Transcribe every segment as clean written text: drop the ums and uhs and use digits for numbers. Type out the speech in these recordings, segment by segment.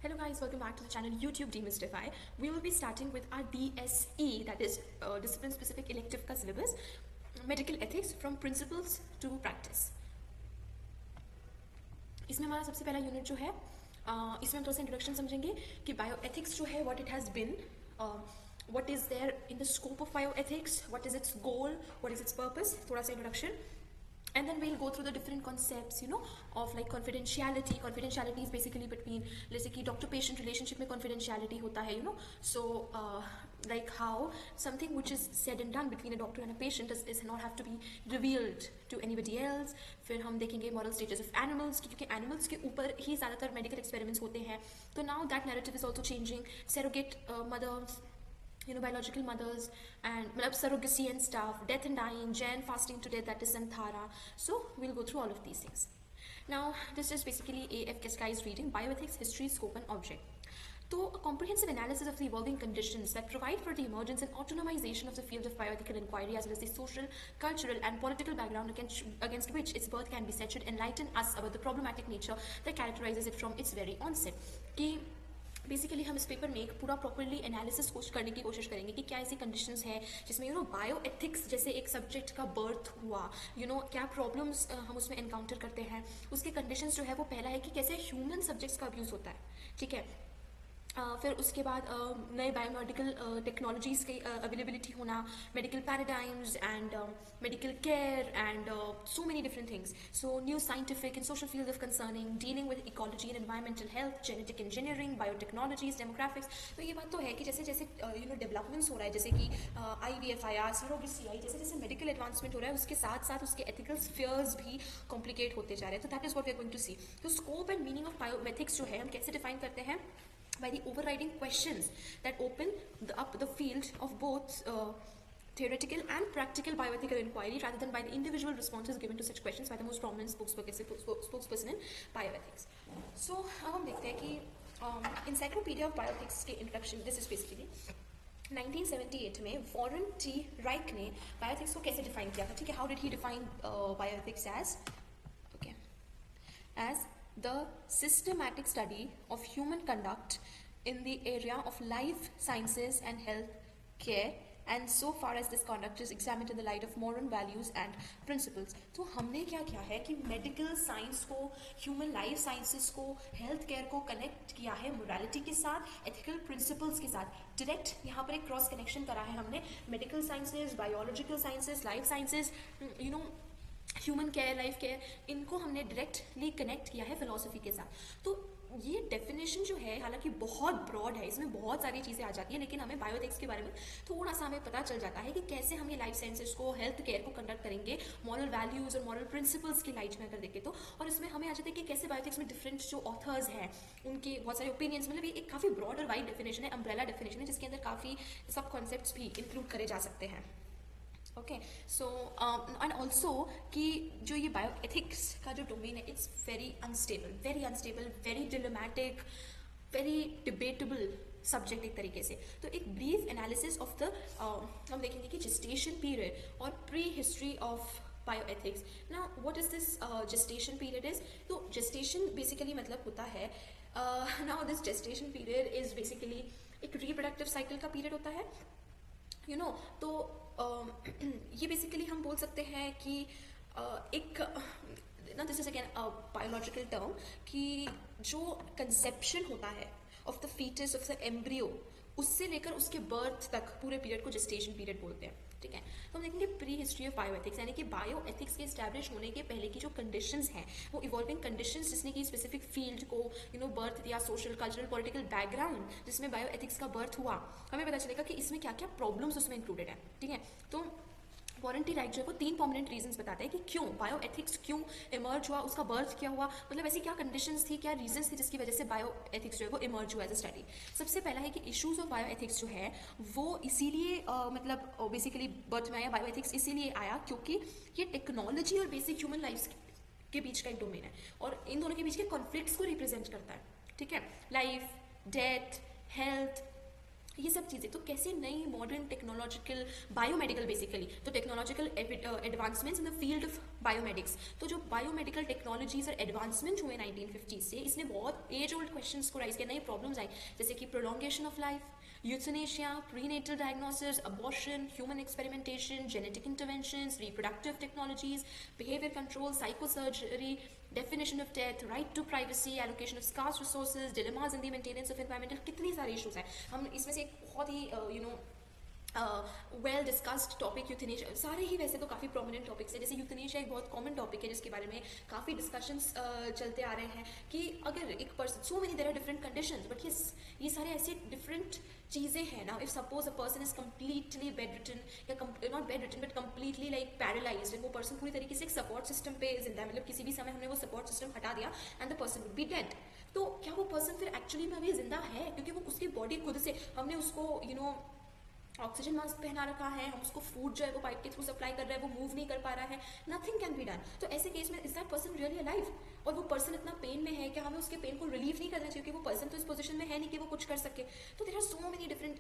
Hello guys, welcome back to the channel YouTube Demystify. We will be starting with our DSE, that is discipline specific elective का syllabus, medical ethics from principles to practice. इसमें हमारा सबसे पहला unit जो है इसमें हम थोड़ा सा इंट्रोडक्शन समझेंगे कि बायोएथिक्स जो है what it has been, what is there in the scope of bioethics, what is its goal, what is its purpose, थोड़ा सा introduction. And then we'll go through the different concepts, of like confidentiality. Confidentiality is basically between, जैसे कि doctor patient relationship में confidentiality होता है, so like how something which is said and done between a doctor and a patient is not have to be revealed to anybody else. फिर हम देखेंगे moral status of animals, क्योंकि animals के ऊपर ही ज़्यादातर medical experiments होते हैं. तो now that narrative is also changing. Surrogate mothers, biological mothers and surrogacy and stuff, death and dying, Jain fasting to death, that is Santhara. So we'll go through all of these things. Now this is basically A.F. Keskai's reading, Bioethics, History, Scope and Object. So a comprehensive analysis of the evolving conditions that provide for the emergence and autonomization of the field of bioethical inquiry, as well as the social, cultural and political background against which its birth can be set, should enlighten us about the problematic nature that characterizes it from its very onset. Basically हम इस paper में एक पूरा properly analysis करने की कोशिश करेंगे कि क्या ऐसी कंडीशंस हैं जिसमें बायो एथिक्स जैसे एक सब्जेक्ट का बर्थ हुआ, क्या प्रॉब्लम्स हम उसमें एनकाउंटर करते हैं, उसके कंडीशंस जो है वो पहला है कि कैसे ह्यूमन सब्जेक्ट्स का अब्यूज़ होता है, ठीक है. फिर उसके बाद नए बायोमेडिकल टेक्नोलॉजीज़ की अवेलेबिलिटी होना, medical paradigms and medical care and so many different things. So new scientific and social field of concerning dealing with ecology and environmental health, genetic engineering, biotechnologies, demographics. तो ये बात तो है कि जैसे जैसे डेवलपमेंट्स हो रहा है, जैसे कि IVF, सरोगेसी, जैसे जैसे मेडिकल एडवांसमेंट हो रहा है, उसके साथ साथ उसके एथिकल स्फीयर्स भी कॉम्प्लिकेट होते जा रहे हैं. तो that is what we are going to see. तो scope and meaning of bioethics जो है हम कैसे डिफाइन करते हैं, by the overriding questions that open up the field of both theoretical and practical bioethical inquiry, rather than by the individual responses given to such questions by the most prominent spokesperson in bioethics. So अब हम देखते हैं कि encyclopedia of bioethics के introduction, this is basically 1978 में Warren T राइक ने bioethics को कैसे डिफाइन किया था, ठीक है. How did he define bioethics as the systematic study of human conduct in the area of life sciences and health care, and so far as this conduct is examined in the light of moral values and principles. तो हमने क्या किया है कि medical science को, human life sciences को, health care को connect किया है मोरालिटी के साथ, एथिकल प्रिंसिपल्स के साथ. डायरेक्ट यहाँ पर एक क्रॉस कनेक्शन करा है हमने medical sciences, biological sciences, life sciences, human care, life care, इनको हमने डायरेक्टली कनेक्ट किया है फिलोसफी के साथ. तो ये डेफिनेशन जो है हालांकि बहुत ब्रॉड है, इसमें बहुत सारी चीज़ें आ जाती हैं, लेकिन हमें बायोएथिक्स के बारे में थोड़ा सा हमें पता चल जाता है कि कैसे हम ये लाइफ साइंसेस को, हेल्थ केयर को कंडक्ट करेंगे मॉरल वैल्यूज़ और मॉरल प्रिंसिपल्स की लाइट में अगर देखें तो. और इसमें हमें आ जाता है कि कैसे बायोएथिक्स में डिफरेंट जो ऑथर्स हैं उनके बहुत सारे ओपिनियंस, मतलब ये एक काफ़ी ब्रॉड और वाइड डेफिनेशन है, अम्ब्रेला डेफिनेशन है, जिसके अंदर काफ़ी सब कॉन्सेप्ट्स भी इंक्लूड करे जा सकते हैं. ओके, सो एंड ऑल्सो कि जो ये बायोएथिक्स का जो डोमेन है, it's very unstable, very dilemmatic, very debatable subject एक तरीके से. तो एक ब्रीफ एनालिसिस ऑफ द हम देखेंगे कि जेस्टेशन पीरियड और pre history of bioethics. Now what is this gestation period is, तो जेस्टेशन बेसिकली मतलब होता है, now this gestation period is basically एक रिप्रोडक्टिव साइकिल का पीरियड होता है, तो ये बेसिकली हम बोल सकते हैं कि एक ना, this is again biological term, कि जो कंसेप्शन होता है of the foetus, of the embryo, उससे लेकर उसके बर्थ तक पूरे पीरियड को जेस्टेशन पीरियड बोलते हैं, ठीक है. तो हम देखेंगे प्री हिस्ट्री ऑफ बायोएथिक्स, यानी कि बायोएथिक्स के एस्टैब्लिश होने के पहले की जो कंडीशंस हैं, वो इवॉल्विंग कंडीशंस जिसने की स्पेसिफिक फील्ड को बर्थ दिया, सोशल, कल्चरल, पॉलिटिकल बैकग्राउंड जिसमें बायोएथिक्स का बर्थ हुआ, हमें पता चलेगा कि इसमें क्या क्या प्रॉब्लम्स उसमें इंक्लूडेड है, ठीक है. तो वॉरेन टी राइट जो है वो 3 परमानेंट रीजंस बताते हैं कि क्यों बायोएथिक्स क्यों इमर्ज हुआ, उसका बर्थ क्या हुआ, मतलब ऐसी क्या कंडीशंस थी, क्या रीजंस थी जिसकी वजह से बायोएथिक्स जो है वो इमर्ज हुआ एज अ स्टडी. सबसे पहला है कि इश्यूज ऑफ बायोएथिक्स जो है वो इसीलिए मतलब बेसिकली बर्थ में आया, बायोएथिक्स इसीलिए आया क्योंकि ये टेक्नोलॉजी और बेसिक ह्यूमन लाइफ के बीच का एक डोमेन है, और इन दोनों के बीच के कॉन्फ्लिक्ट्स को रिप्रेजेंट करता है, ठीक है. लाइफ, डेथ, हेल्थ, ये सब चीज़ें। तो कैसे नई मॉडर्न टेक्नोलॉजिकल बायोमेडिकल बेसिकली तो technological advancements in the field of biomedics, तो जो बायोमेडिकल टेक्नोलॉजीज और एडवांसमेंट हुए 1950 से, इसने बहुत एज ओल्ड क्वेश्चंस को राइज किया, नए प्रॉब्लम्स आए, जैसे कि prolongation of life, euthanasia, prenatal diagnosis, abortion, human experimentation, genetic interventions, reproductive technologies, behaviour control, psychosurgery, definition of death, right to privacy, allocation of scarce resources, dilemmas in the maintenance of environmental, कितनी सारी issues हैं। हम इसमें से एक बहुत ही well discussed topic euthanasia, सारे ही वैसे तो काफ़ी प्रोमिनेंट टॉपिक्स है, जैसे यूथनेशिया एक बहुत कॉमन टॉपिक है जिसके बारे में काफ़ी डिस्कशंस चलते आ रहे हैं कि अगर एक person, so many there are different conditions, but ये सारे ऐसे डिफरेंट चीज़ें हैं ना। If suppose a person is completely bed ridden या not bed ridden but completely like paralyse, वो पर्सन पूरी तरीके से एक सपोर्ट सिस्टम पे जिंदा है, मतलब किसी भी समय हमने वो सपोर्ट सिस्टम हटा दिया and the person would be dead, तो क्या वो पर्सन फिर एक्चुअली में अभी जिंदा है? क्योंकि वो उसकी बॉडी खुद से, हमने उसको ऑक्सीजन मास्क पहना रखा है, हम उसको फूड जो है वो पाइप के थ्रू सप्लाई कर रहे हैं, वो मूव नहीं कर पा रहा है, नथिंग कैन बी डन। तो ऐसे केस में is that person really alive? और वो पर्सन इतना पेन में है कि हमें उसके पेन को रिलीव नहीं करना चाहिए, क्योंकि वो पर्सन तो इस पोजीशन में है नहीं कि वो कुछ कर सके। तो there are so many different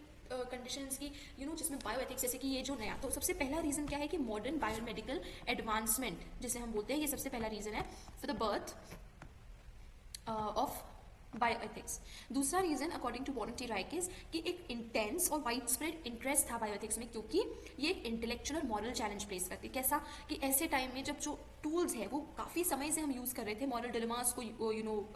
conditions की जिसमें बायोएथिक्स, जैसे कि ये जो नया, तो सबसे पहला रीजन क्या है कि मॉडर्न बायोमेडिकल एडवांसमेंट जिसे हम बोलते हैं, ये सबसे पहला रीजन है for the birth of bioethics. दूसरा रीजन अकॉर्डिंग टू वॉरेंटी राइकेस कि एक इंटेंस और वाइड स्प्रेड इंटरेस्ट था बायोएथिक्स में, क्योंकि ये एक इंटेलेक्चुअल और मॉरल चैलेंज प्लेस करती है। कैसा कि ऐसे टाइम में जब जो टूल्स है वो काफ़ी समय से हम यूज़ कर रहे थे मॉरल डिलेमास को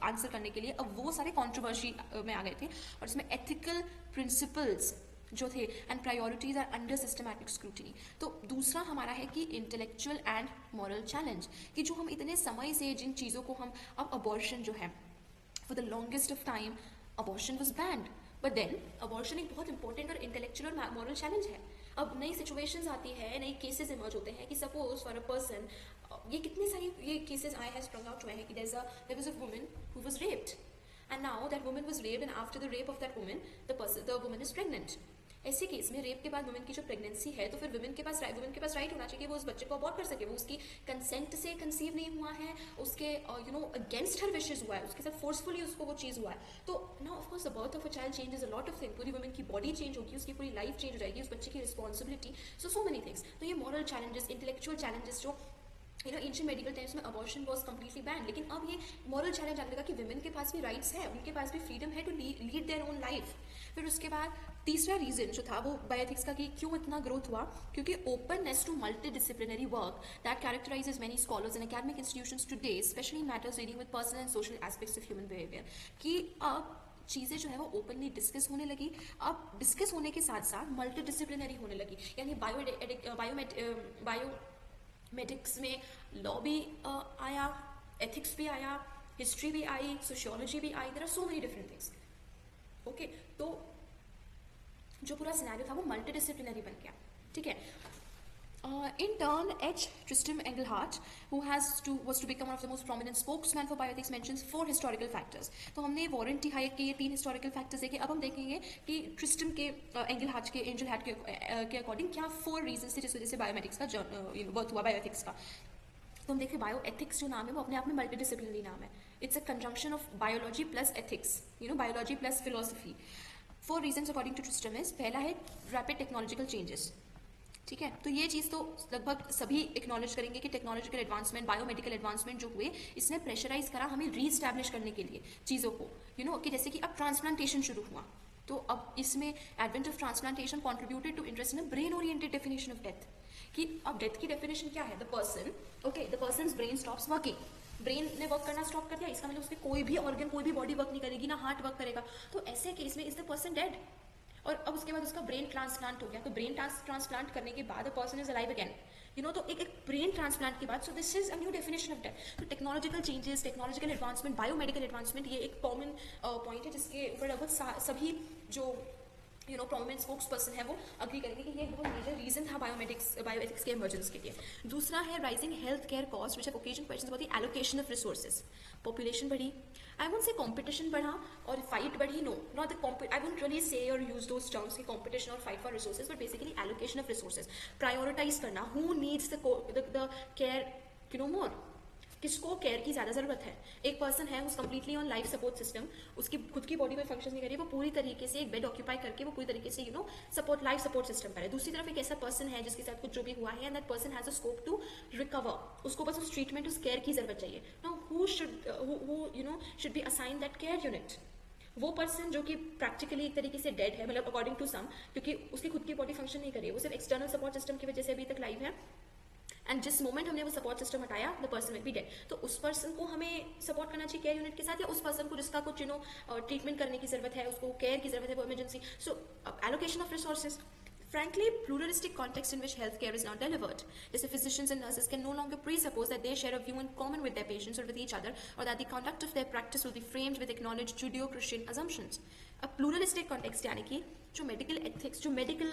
आंसर करने के लिए, अब वो सारे कॉन्ट्रोवर्सी में आ गए थे और इसमें एथिकल प्रिंसिपल्स जो थे and priorities are under systematic scrutiny. तो दूसरा हमारा है कि इंटेलेक्चुअल एंड मॉरल चैलेंज, कि जो हम इतने समय से जिन चीज़ों को हम, अब अबॉर्शन जो है, for the longest of time abortion was banned, but then abortion एक बहुत इंपॉर्टेंट और इंटेलेक्चुअल और मॉरल चैलेंज है। अब नई सिचुएशंस आती है, नई केसेस इमर्ज होते हैं कि सपोज फॉर अ पर्सन, ये कितनी सारी ये केसेस आए हैं, स्प्रंग आउट हुए हैं कि there was a woman who was raped and now that woman was raped and after the rape of that woman the woman is pregnant। ऐसे केस में रेप के बाद वुमेन की जो प्रेगनेंसी है, तो फिर वुमेन के पास राइट होना चाहिए कि वो उस बच्चे को अबॉर्ट कर सके। वो उसकी कंसेंट से कंसीव नहीं हुआ है, उसके अगेंस्ट हर विशेज हुआ है, उसके साथ फोर्सफुली उसको वो चीज़ हुआ है। तो now of course the birth of a child changes a lot of thing, पूरी वुमेन की बॉडी चेंज होगी, उसकी पूरी लाइफ चेंज हो जाएगी, उस बच्चे की रिस्पॉन्सिबिलिटी, सो मेनी थिंग्स। तो ये मॉरल चैलेंजेस, इंटेलेक्चुअल चैलेंजेस जो एंशिएंट मेडिकल टाइम्स में अबॉर्शन वॉज कम्प्लीटली बैन, लेकिन अब ये मॉरल चैलेंज आने लगा कि विमेन के पास भी राइट्स है, उनके पास भी फ्रीडम है to lead their own life. फिर उसके बाद तीसरा रीजन जो था वो बायोएथिक्स का कि क्यों इतना ग्रोथ हुआ, क्योंकि openness to multidisciplinary work that characterises many scholars in academic institutions today, specially matters dealing with personal and social aspects of human behaviour, कि अब चीज़ें जो है वो ओपनली डिस्कस होने लगी। अब डिस्कस होने के साथ साथ मल्टी डिसिप्लिनरी होने लगी, यानी बायोमेडिक्स में लॉ भी आया, एथिक्स भी आया, हिस्ट्री भी आई, सोशियोलॉजी भी आई, there are so many different things. Okay, तो जो पूरा सिनेरियो था वो मल्टी डिसिप्लिनरी बन गया, ठीक है। In turn, H. Tristram Engelhardt, who was to become one of the most prominent spokesman for bioethics, mentions 4 historical factors. तो हमने वारंटी हाइक के ये 3 historical factors देखे। अब हम देखेंगे कि ट्रिस्टम के एंगलहार्ट के अकॉर्डिंग क्या 4 reasons थे जिस वजह से बायोमेटिक्स का बर्थ हुआ, बायोएथिक्स का। तो हम देखिए बायोएथिक्स जो नाम है वो अपने आप में मल्टी डिसिप्लिनरी नाम है। It's a conjunction of biology plus ethics, biology plus philosophy. 4 reasons according to Tristram is, पहला है रैपिड टेक्नोलॉजिकल चेंजेस, ठीक है। तो ये चीज़ तो लगभग सभी एक्नॉलेज करेंगे कि टेक्नोलॉजिकल एडवांसमेंट, बायोमेडिकल एडवांसमेंट जो हुए, इसने प्रेशराइज करा हमें रीस्टैब्लिश करने के लिए चीज़ों को, कि जैसे कि अब ट्रांसप्लांटेशन शुरू हुआ, तो अब इसमें advent of transplantation contributed to interest in a brain oriented definition of death, कि अब डेथ की डेफिनेशन क्या है, the person brain stops working, brain ने वर्क करना स्टॉप कर दिया, इसका मतलब उसके कोई भी ऑर्गन, कोई भी बॉडी वर्क नहीं करेगी, ना हार्ट वर्क करेगा। तो ऐसे केस में इज द पर्सन डेड, और अब उसके बाद उसका ब्रेन ट्रांसप्लांट हो गया। तो ब्रेन ट्रांसप्लांट करने के बाद a person is alive again, तो एक ब्रेन ट्रांसप्लांट के बाद, so this is a new definition of death. तो technological changes, technological advancement, biomedical advancement, ये एक कॉमन पॉइंट है जिसके ऊपर लगभग सभी जो प्रोमिनेंट स्पोक्स पर्सन है वो अग्री करेंगे कि ये बहुत मेजर रीजन था बायोएथिक्स के इमर्जेंस के लिए। दूसरा है rising health care cost which have occasion questions about the allocation of resources. Population बढ़ी, आई वोंट से कंपटीशन बढ़ा और फाइट बढ़ी, no not the I won't really say और यूज दोस टर्म्स की कंपटीशन और fight for resources, but basically allocation of resources, prioritise करना, who needs the care more. किसको care की ज़्यादा ज़रूरत है? एक पर्सन है उस completely on life support system, उसकी खुद की बॉडी कोई फंक्शन नहीं कर रही है, वो पूरी तरीके से एक बेड ऑक्यूपाई करके वो पूरी तरीके से सपोर्ट लाइफ सपोर्ट सिस्टम पर है। दूसरी तरफ एक ऐसा पर्सन है जिसके साथ कुछ जो भी हुआ है and that person has a scope to recover, उसको बस उस ट्रीटमेंट उस केयर की ज़रूरत चाहिए। Now who should be assign that care unit? वो पर्सन जो कि प्रैक्टिकली एक तरीके से डेड है, मतलब अकॉर्डिंग टू सम, क्योंकि उसकी खुद की बॉडी फंक्शन नहीं कर रही है, वो सिर्फ एक्सटर्नल सपोर्ट सिस्टम की वजह से अभी तक लाइव है, एंड जिस मोमेंट हमने वो सपोर्ट सिस्टम हटाया the person will be dead. तो उस पर्सन को हमें सपोर्ट करना चाहिए केयर यूनिट के साथ, या उस पर्सन को जिसका कुछ ट्रीटमेंट करने की जरूरत है, उसको केयर की जरूरत है, वो emergency. So allocation of resources, frankly pluralistic context in which healthcare is not delivered. Just physicians and nurses can no longer presuppose that they share a view in common with their patients or with each other, or that the conduct of their practice will be framed with acknowledged Judeo-Christian assumptions. A pluralistic context यानी कि जो medical ethics, जो medical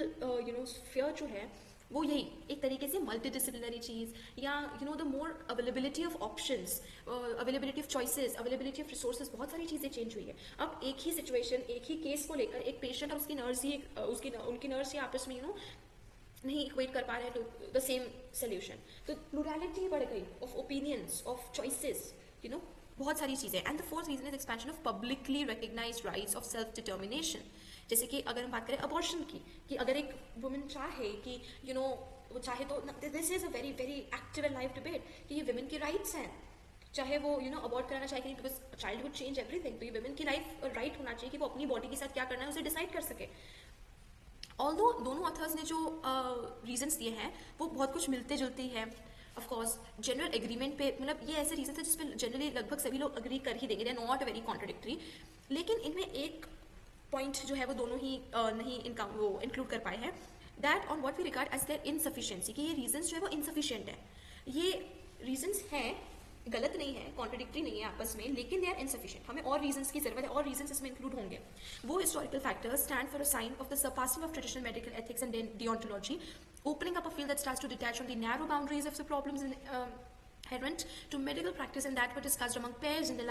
sphere जो है, वो यही एक तरीके से मल्टी डिसिप्लिनरी चीज़, या the more availability of options, availability of choices, availability of resources, बहुत सारी चीज़ें चेंज हुई है। अब एक ही सिचुएशन, एक ही केस को लेकर एक पेशेंट और उसकी नर्स ही उनकी नर्स ही आपस में नहीं इक्वेट कर पा रहे हैं टू द सेम सोल्यूशन। तो प्लूरलिटी बढ़ गई ऑफ ओपिनियंस, ऑफ चॉइसेस, बहुत सारी चीज़ें। And the fourth reason is expansion of publicly recognised rights of self determination. जैसे कि अगर हम बात करें अबॉर्शन की, कि अगर एक वुमेन चाहे कि वो चाहे तो, this is a very very active and live debate कि ये वुमेन के राइट्स हैं, चाहे वो अबॉर्ट कराना चाहे कि नहीं, because child would change everything. तो ये वुमेन की लाइफ राइट होना चाहिए कि वो अपनी बॉडी के साथ क्या करना है उसे डिसाइड कर सके। ऑल्दो दोनों ऑथर्स ने जो रीजंस दिए हैं वो बहुत कुछ मिलते जुलते ही हैं। ऑफ कोर्स जनरल एग्रीमेंट पे, मतलब ये ऐसे रीजन है जिसपे जनरली लगभग सभी लोग अग्री कर ही देंगे, they are not very contradictory. लेकिन इनमें एक पॉइंट जो है वो दोनों ही नहीं वो इंक्लूड कर पाए हैं, that on what we regard as their insufficiency, कि ये रीजंस जो है वो इनसफिशिएंट है। ये रीजंस हैं, गलत नहीं है, कॉन्ट्रडिक्टरी नहीं है आपस में, लेकिन दे आर इनसफिशिएंट, हमें और रीजंस की जरूरत है, और रीजंस इसमें इंक्लूड होंगे। वो historical factors stand for a sign of the surpassing of traditional medical ethics and deontology, opening up a field that starts to detach from the narrow boundaries of the problems inherent to medical practice, and that were discussed among peers in the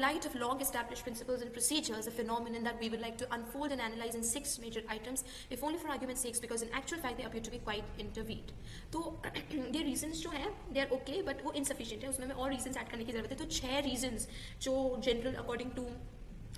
light of long established principles and procedures, a phenomenon that we would like to unfold and analyze in 6 major items, if only for argument's sake, because in actual fact they appear to be quite interweaved. तो ये reasons जो हैं they are okay, but वो insufficient है, उसमें हमें और reasons add करने की जरूरत है। तो 6 reasons जो general according to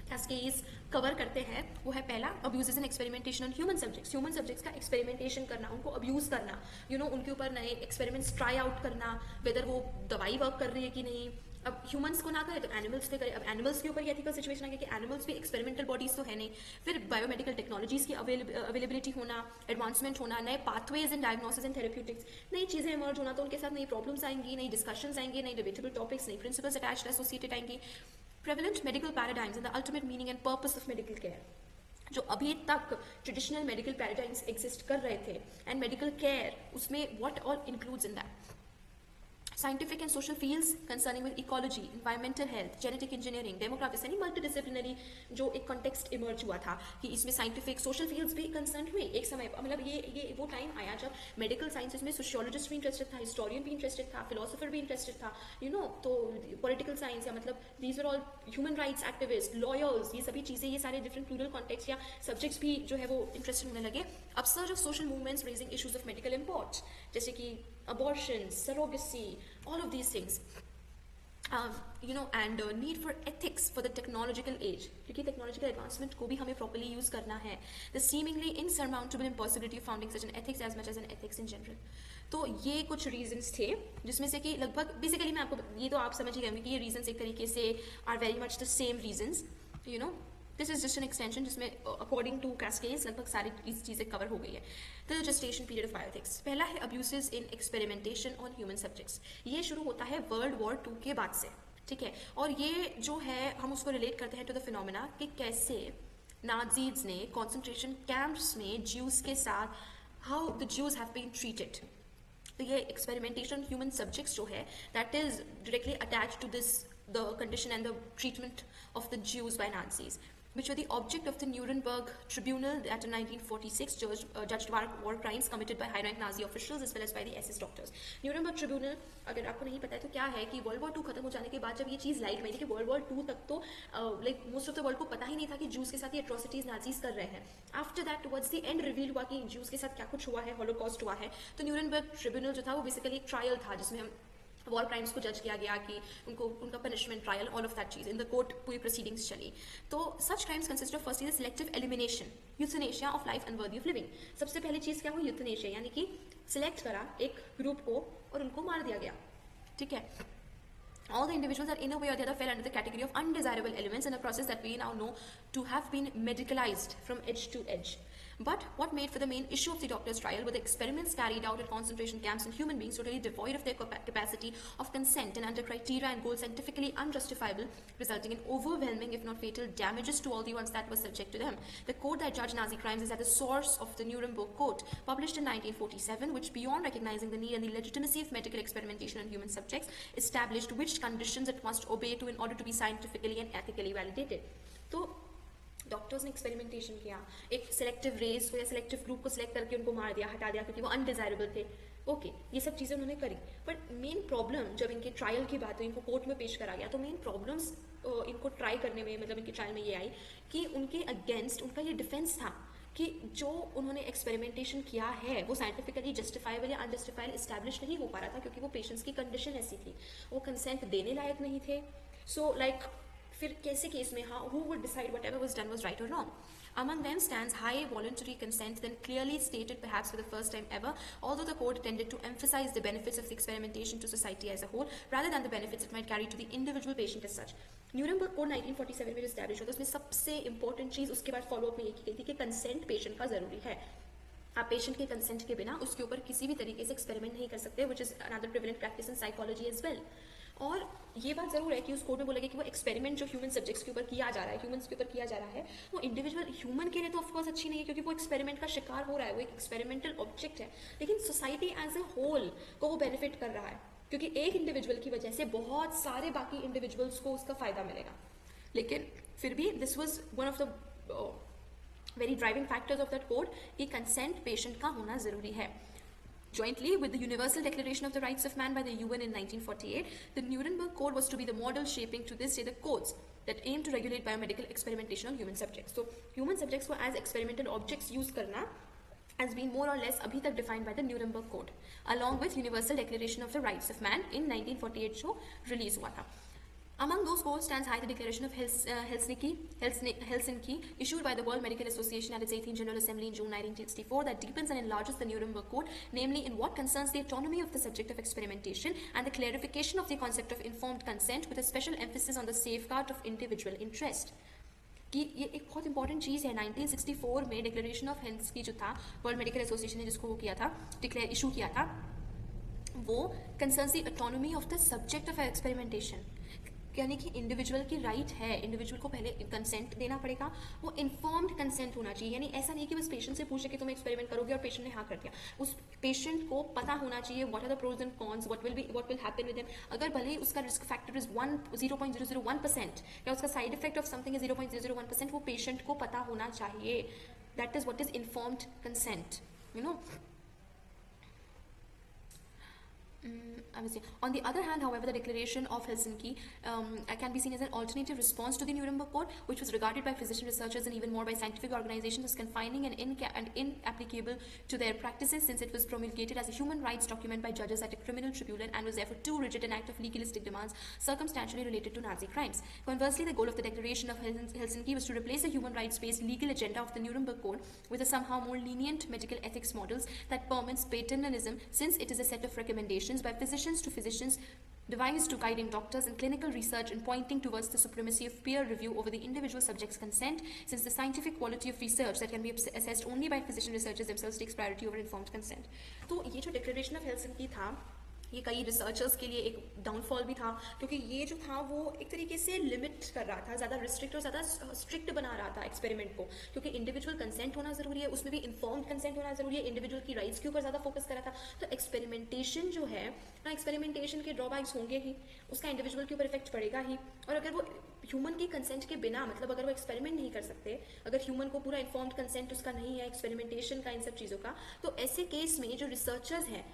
cascades cover करते हैं वो है, पहला abuses and experimentation on human subjects का एक्सपेरिमेंटेशन करना, उनको अब्यूज करना, उनके ऊपर नए एक्सपेरिमेंट्स ट्राई आउट करना, वेदर वो दवाई वर्क कर रही है कि नहीं। अब ह्यूमंस को ना करे तो एनिमल्स पे करे। अब एनिमल्स के ऊपर ये एथिकल सिचुएशन आ गया कि एनिमल्स भी एक्सपेरिमेंटल बॉडीज तो है नहीं। फिर बायोमेडिकल टेक्नोलॉजीज की अवेलेबिलिटी होना, एडवांसमेंट होना, नए pathways in diagnosis and therapeutics, नई चीज़ें इमर्ज होना, तो उनके साथ नई प्रॉब्लम्स आएंगी, नई डिस्कशंस आएंगे, नई डिबेटेबल टॉपिक्स, नई प्रिंसिपल्स अटैच्ड एसोसिएटेड आएंगी। Prevalent medical paradigms and the ultimate meaning and purpose of medical care, जो अभी तक ट्रेडिशनल मेडिकल पैराडाइम्स एग्जिस्ट कर रहे थे, एंड मेडिकल केयर उसमें what all includes in that, scientific and social fields concerning with ecology, environmental health, genetic engineering, demographics, यानी multidisciplinary जो एक context emerge हुआ था कि इसमें scientific, social fields भी concerned हुए एक समय। मतलब ये वो टाइम आया जब medical sciences में sociologist भी interested था, historian भी interested था, philosopher भी interested था, तो political science, या मतलब these were all human rights activists, lawyers, ये सभी चीज़ें, ये सारे different plural context या subjects भी जो है वो interested होने लगे। upsurge of social movements raising issues of medical import, जैसे कि abortion, surrogacy, all of these things, and need for ethics for the technological age, क्योंकि technological advancement को भी हमें properly use करना है, the seemingly insurmountable impossibility of founding such an ethics as much as an ethics in general। तो ये कुछ reasons थे जिसमें से कि लगभग बेसिकली मैं आपको, ये तो आप समझ ही गए कि ये reasons एक तरीके से are very much the same reasons, this is just an extension जिसमें अकॉर्डिंग टू कैस्केड्स लगभग सारी चीज़ें कवर हो गई है। The gestation period of bioethics, पहला है abuses in experimentation on human subjects. ये शुरू होता है वर्ल्ड वॉर 2 के बाद से, ठीक है, और ये जो है हम उसको रिलेट करते हैं टू द फिनोमेना कि कैसे नाजीज ने कॉन्सेंट्रेशन कैंप्स में ज्यूज के साथ, how the Jews have been treated. तो ये एक्सपेरिमेंटेशन ह्यूमन सब्जेक्ट्स जो है that is directly attached to this the condition and the treatment of the Jews by Nazis, which were the object of the Nuremberg Tribunal that in 1946 judged war crimes committed by high-rank Nazi officials as well as by the SS doctors. Nuremberg Tribunal, अगर आपको नहीं पता है तो क्या है कि world war 2 खत्म हो जाने के बाद जब ये चीज़ लाइट में थी कि वर्ल्ड वॉर 2 तक तो like most of the world को पता ही नहीं था कि जूस के साथ ये एट्रोसिटीज नाजीज कर रहे हैं। After that towards the end reveal हुआ कि जूस के साथ क्या कुछ हुआ है, हॉलोकॉस्ट हुआ है। तो न्यूरेनबर्ग ट्रिब्यूनल जो था वो बेसिकली एक ट्रायल था जिसमें हम वॉर क्राइम्स को जज किया गया कि उनको उनका punishment trial all of that चीज इन द कोर्ट पूरी प्रोसीडिंग्स चली. तो such crimes consist of firstly the selective elimination euthanasia of life unworthy of living. सबसे पहली चीज क्या हुई? यूथनेशिया, यानी कि सिलेक्ट करा एक ग्रुप को और उनको मार दिया गया. ठीक है. All the individuals that in a way or the other fell under the category of undesirable elements in a process that we now know to have been medicalized from edge to edge. But what made for the main issue of the doctor's trial were the experiments carried out at concentration camps on human beings totally devoid of their capacity of consent and under criteria and goals scientifically unjustifiable, resulting in overwhelming, if not fatal, damages to all the ones that were subject to them. The code that judged Nazi crimes is at the source of the Nuremberg Code, published in 1947, which, beyond recognizing the need and the legitimacy of medical experimentation on human subjects, established which conditions it must obey to in order to be scientifically and ethically validated. So, doctors ने experimentation किया, एक selective race को या selective group को select करके उनको मार दिया, हटा दिया क्योंकि वो अनडिजायरेबल थे. ओके, ये सब चीज़ें उन्होंने करी. बट मेन प्रॉब्लम जब इनके ट्रायल की बात हुई, इनको कोर्ट में पेश करा गया, तो मेन प्रॉब्लम्स इनको ट्राई करने में, मतलब इनके ट्रायल में ये आई कि उनके अगेंस्ट उनका ये डिफेंस था कि जो उन्होंने एक्सपेरिमेंटेशन किया है वो साइंटिफिकली जस्टिफाइबल या अनजस्टिफाइबल इस्टेब्लिश नहीं हो पा रहा था क्योंकि वो पेशेंट्स की कंडीशन ऐसी थी, वो कंसेंट देने लायक नहीं थे. सो लाइक फिर कैसे केस में who would decide whatever was done was right or wrong? Among them stands high voluntary consent, then clearly stated perhaps for the first time ever, although the code tended to emphasize the benefits of the experimentation to society as a whole rather than the benefits it might carry to the individual patient as such. Nuremberg Code 1947 में established होता है, उसमें सबसे important चीज उसके बाद follow up में ये की गई थी कि कंसेंट पेशेंट का जरूरी है. आप पेशेंट के कंसेंट के बिना उसके ऊपर किसी भी तरीके से एक्सपेरिमेंट नहीं कर सकते, which is another prevalent practice in psychology as well. और ये बात जरूर है कि उस कोड में बोला गया कि वो एक्सपेरिमेंट जो ह्यूमन सब्जेक्ट्स के ऊपर किया जा रहा है, ह्यूमंस के ऊपर किया जा रहा है, वो इंडिविजुअल ह्यूमन के लिए तो ऑफकोर्स अच्छी नहीं है क्योंकि वो एक्सपेरिमेंट का शिकार हो रहा है, वो एक एक्सपेरिमेंटल ऑब्जेक्ट है. लेकिन सोसाइटी एज ए होल को वो बेनिफिट कर रहा है क्योंकि एक इंडिविजुअल की वजह से बहुत सारे बाकी इंडिविजुअल्स को उसका फायदा मिलेगा. लेकिन फिर भी this was one of the very driving factors of that code कि कंसेंट पेशेंट का होना जरूरी है. Jointly with the Universal Declaration of the Rights of Man by the UN in 1948, the Nuremberg Code was to be the model shaping to this day the codes that aim to regulate biomedical experimentation on human subjects. So, human subjects को as experimental objects use करना has been more or less अभी तक defined by the Nuremberg Code, along with Universal Declaration of the Rights of Man in 1948 जो release हुआ था. Among those goals stands high the Declaration of Helsinki, issued by the World Medical Association at its 18th General Assembly in June 1964, that deepens and enlarges the Nuremberg Code, namely in what concerns the autonomy of the subject of experimentation and the clarification of the concept of informed consent, with a special emphasis on the safeguard of individual interest. कि ये एक बहुत important चीज़ है. 1964 में declaration of Helsinki जो था, world medical association ने जिसको वो किया था, इशू किया था, वो concerns the autonomy of the subject of experimentation, यानी कि इंडिविजुअल की राइट है, इंडिविजुअल को पहले कंसेंट देना पड़ेगा, वो इन्फॉर्म्ड कंसेंट होना चाहिए. यानी ऐसा नहीं कि बस पेशेंट से पूछे कि तुम एक्सपेरिमेंट करोगे और पेशेंट ने हाँ कर दिया. उस पेशेंट को पता होना चाहिए what are the pros and cons, what will happen with him. अगर भले ही उसका रिस्क फैक्टर इज 0.001% या उसका side effect of something is 0.001%, वो पेशेंट को पता होना चाहिए. That is what is informed consent, you know. On the other hand, however, the Declaration of Helsinki can be seen as an alternative response to the Nuremberg Code, which was regarded by physician researchers and even more by scientific organizations as confining and inapplicable to their practices, since it was promulgated as a human rights document by judges at a criminal tribunal and was therefore too rigid an act of legalistic demands circumstantially related to Nazi crimes. Conversely, the goal of the Declaration of Helsinki was to replace the human rights-based legal agenda of the Nuremberg Code with a somehow more lenient medical ethics models that permits paternalism, since it is a set of recommendations by physicians to physicians devised to guiding doctors in clinical research and pointing towards the supremacy of peer review over the individual subject's consent, since the scientific quality of research that can be assessed only by physician researchers themselves takes priority over informed consent. तो ये जो declaration of Helsinki था, ये कई researchers के लिए एक downfall भी था क्योंकि ये जो था वो एक तरीके से लिमिट कर रहा था, ज़्यादा रिस्ट्रिक्ट और ज़्यादा स्ट्रिक्ट बना रहा था एक्सपेरिमेंट को, क्योंकि इंडिविजुअल कंसेंट होना ज़रूरी है, उसमें भी इन्फॉर्म्ड कंसेंट होना ज़रूरी है, इंडिविजुअल की राइट्स के ऊपर ज़्यादा फोकस कर रहा था. तो एक्सपेरिमेंटेशन जो है ना, एक्सपेरिमेंटेशन के ड्रॉबैक्स होंगे ही, उसका इंडिविजुअल के ऊपर इफेक्ट पड़ेगा ही. और अगर वो ह्यूमन की कंसेंट के बिना, मतलब अगर वो एक्सपेरिमेंट नहीं कर सकते, अगर ह्यूमन को पूरा इन्फॉर्म्ड कंसेंट उसका नहीं है एक्सपेरिमेंटेशन का, इन सब चीज़ों का, तो ऐसे केस में जो रिसर्चर्स हैं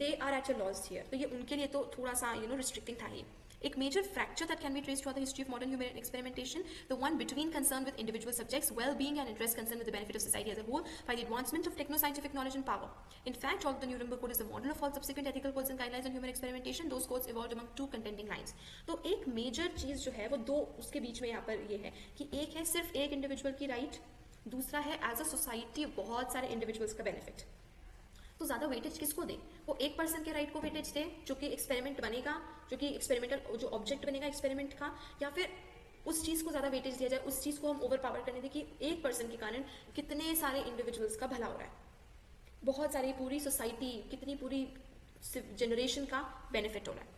they are at a loss here. तो ये उनके लिए तो थोड़ा सा रिस्ट्रिक्टिंग था ही. एक major fracture that can be traced throughout the history of modern human experimentation, the one between concern with individual subjects' well-being and interest concerned with the benefit of society as a whole by the advancement of techno-scientific knowledge and power. In fact, although the Nuremberg Code is the model of all subsequent ethical codes and guidelines on human experimentation, those codes evolved among two contending lines. तो एक major चीज जो है वो दो उसके बीच में यहाँ पर ये है कि एक है सिर्फ एक इंडिविजुअल की राइट, दूसरा है एज अ सोसाइटी बहुत सारे इंडिविजुअल्स का बेनिफिट. तो ज़्यादा वेटेज किसको दे? वो एक पर्सन के राइट को वेटेज दे जो कि एक्सपेरिमेंट बनेगा, जो कि एक्सपेरिमेंटल जो ऑब्जेक्ट बनेगा एक्सपेरिमेंट का, या फिर उस चीज़ को ज़्यादा वेटेज दिया जाए, उस चीज़ को हम ओवर पावर करने दें कि एक पर्सन के कारण कितने सारे इंडिविजुअल्स का भला हो रहा है, बहुत सारी पूरी सोसाइटी, कितनी पूरी जनरेशन का बेनिफिट हो रहा है.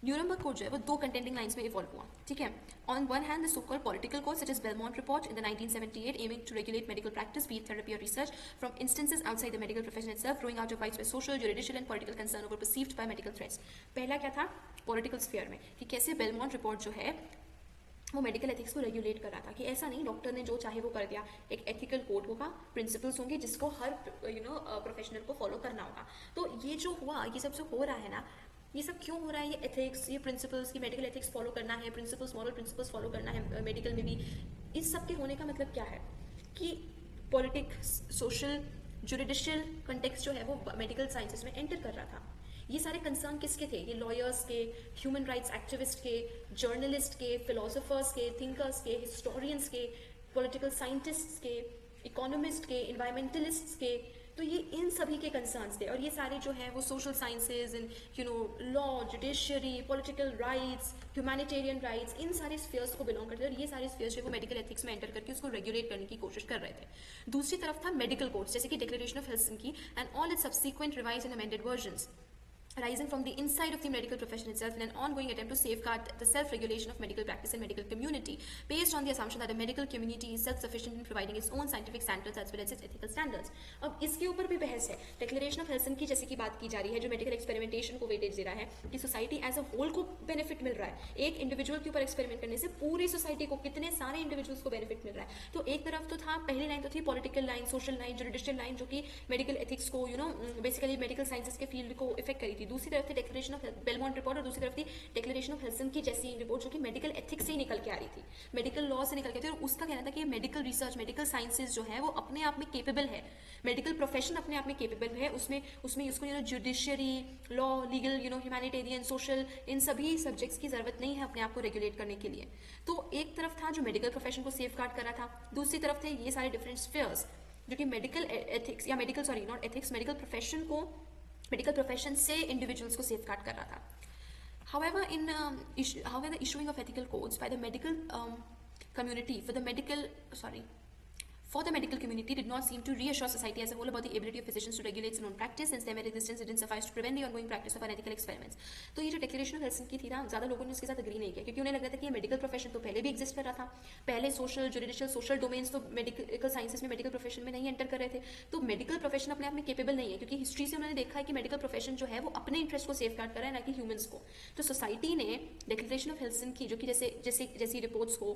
न्यूरमबर्ग कोड जो है वो दो कंटेंडिंग लाइंस में इवॉल्व हुआ, ठीक है. On one hand the so called political code such as Belmont report in the 1978 aiming to regulate medical practice, be therapy और research from instances outside the medical profession itself, growing out of rights by social, judicial and political concern over perceived by medical threats. पहला क्या था political sphere में कि कैसे Belmont report जो है वो मेडिकल एथिक्स को रेगुलेट कर रहा था कि ऐसा नहीं डॉक्टर ने जो चाहे वो कर दिया, एक एथिकल कोड होगा, प्रिंसिपल्स होंगे जिसको हर प्रोफेशनल को फॉलो करना होगा. तो ये जो हुआ, ये सब जो हो रहा है ना, ये सब क्यों हो रहा है? ये एथिक्स, ये प्रिंसिपल्स की मेडिकल एथिक्स फॉलो करना है, प्रिंसिपल्स मॉरल प्रिंसिपल्स फॉलो करना है मेडिकल में भी, इस सब के होने का मतलब क्या है कि पॉलिटिक्स, सोशल, जुडिशियल कंटेक्स्ट जो है वो मेडिकल साइंसेस में एंटर कर रहा था. ये सारे कंसर्न किसके थे? ये लॉयर्स के, ह्यूमन राइट्स एक्टिविस्ट के, जर्नलिस्ट के, फिलोसोफर्स के, थिंकर्स के, हिस्टोरियंस के, पॉलिटिकल साइंटिस्ट्स के, इकोनॉमिस्ट के, इन्वायरमेंटलिस्ट्स के. तो ये इन सभी के कंसर्न्स थे. और ये सारे जो है वो social sciences and law, judiciary, political rights, humanitarian rights, इन सारे स्फीयर्स को बिलोंग करते थे. और ये सारे स्फीयर्स जो वो मेडिकल एथिक्स में एंटर करके उसको रेगुलेट करने की कोशिश कर रहे थे. दूसरी तरफ था मेडिकल कोड्स जैसे कि declaration of Helsinki and all it's subsequent revised and amended versions, arising from the inside of the medical profession itself in an ongoing attempt to safeguard the self-regulation of medical practice and medical community, based on the assumption that the medical community is self-sufficient in providing its own scientific standards as well as its ethical standards. अब इसके ऊपर भी बहस है. Declaration of Helsinki जैसे की बात की जा रही है, जो मेडिकल एक्सपेरिमेंटेशन को वेटेज दे रहा है कि सोसाइटी एज अ होल को बेनिफिट मिल रहा है. एक इंडिविजुअल के ऊपर एक्सपेरिमेंट करने से पूरी सोसाइटी को, कितने सारे इंडिविजुअल्स को बेनिफिट मिल रहा है. तो एक तरफ तो था, पहली लाइन तो थी political line, social line, judicial line, जो कि मेडिकल एथिक्स को बेसिकली मेडिकल साइंसेस के फील्ड को इफेक्ट करी थी. दूसरी तरफ थी डिक्लेरेशन ऑफ बेलमोंट रिपोर्ट और दूसरी तरफ थी डिक्लेरेशन ऑफ हेल्सिंकी जैसी रिपोर्ट जो कि मेडिकल एथिक्स से ही निकल के आ रही थी, मेडिकल लॉ से निकल के थी. और उसका कहना था कि मेडिकल रिसर्च, मेडिकल साइंसेज जो है वो अपने आप में केपेबल है, मेडिकल प्रोफेशन अपने आप में केपेबल है. उसमें उसको judiciary, law, legal, humanitarian, social, इन सभी सब्जेक्ट्स की जरूरत नहीं है अपने आप को रेगुलेट करने के लिए. तो एक तरफ था जो मेडिकल प्रोफेशन को सेफ गार्ड कर रहा था, दूसरी तरफ थे ये सारे डिफरेंट स्फीयर्स जो कि मेडिकल एथिक्स या मेडिकल प्रोफेशन से इंडिविजुअल्स को सेफ गार्ड कर रहा था. However, the issuing of ethical codes by the medical community for the medical community did not seem to reassure society as a whole about the ability of physicians to regulate their own practice, since their mere existence didn't suffice to prevent the ongoing practice of unethical experiments. तो ये जो declaration of Helsinki थी ना, ज़्यादा लोगों ने उसके साथ एग्री नहीं किया क्योंकि उन्हें लग रहा था कि ये मेडिकल प्रोफेशन तो पहले भी एग्जिस्ट कर रहा था. पहले सोशल, जुडिशियल, सोशल डोमेन्स तो मेडिकल साइंसेज में मेडिकल प्रोफेशन में नहीं एंटर कर रहे थे. तो मेडिकल प्रोफेशन अपने आप में केपेबल नहीं है क्योंकि हिस्ट्री से उन्होंने देखा है कि मेडिकल प्रोफेशन जो है वो अपने इंटरेस्ट को सेफ गार्ड कर रहा है, ना कि ह्यूमंस को. तो सोसाइटी ने डिक्लेरेशन ऑफ हेल्सिंकी जो कि जैसी रिपोर्ट्स को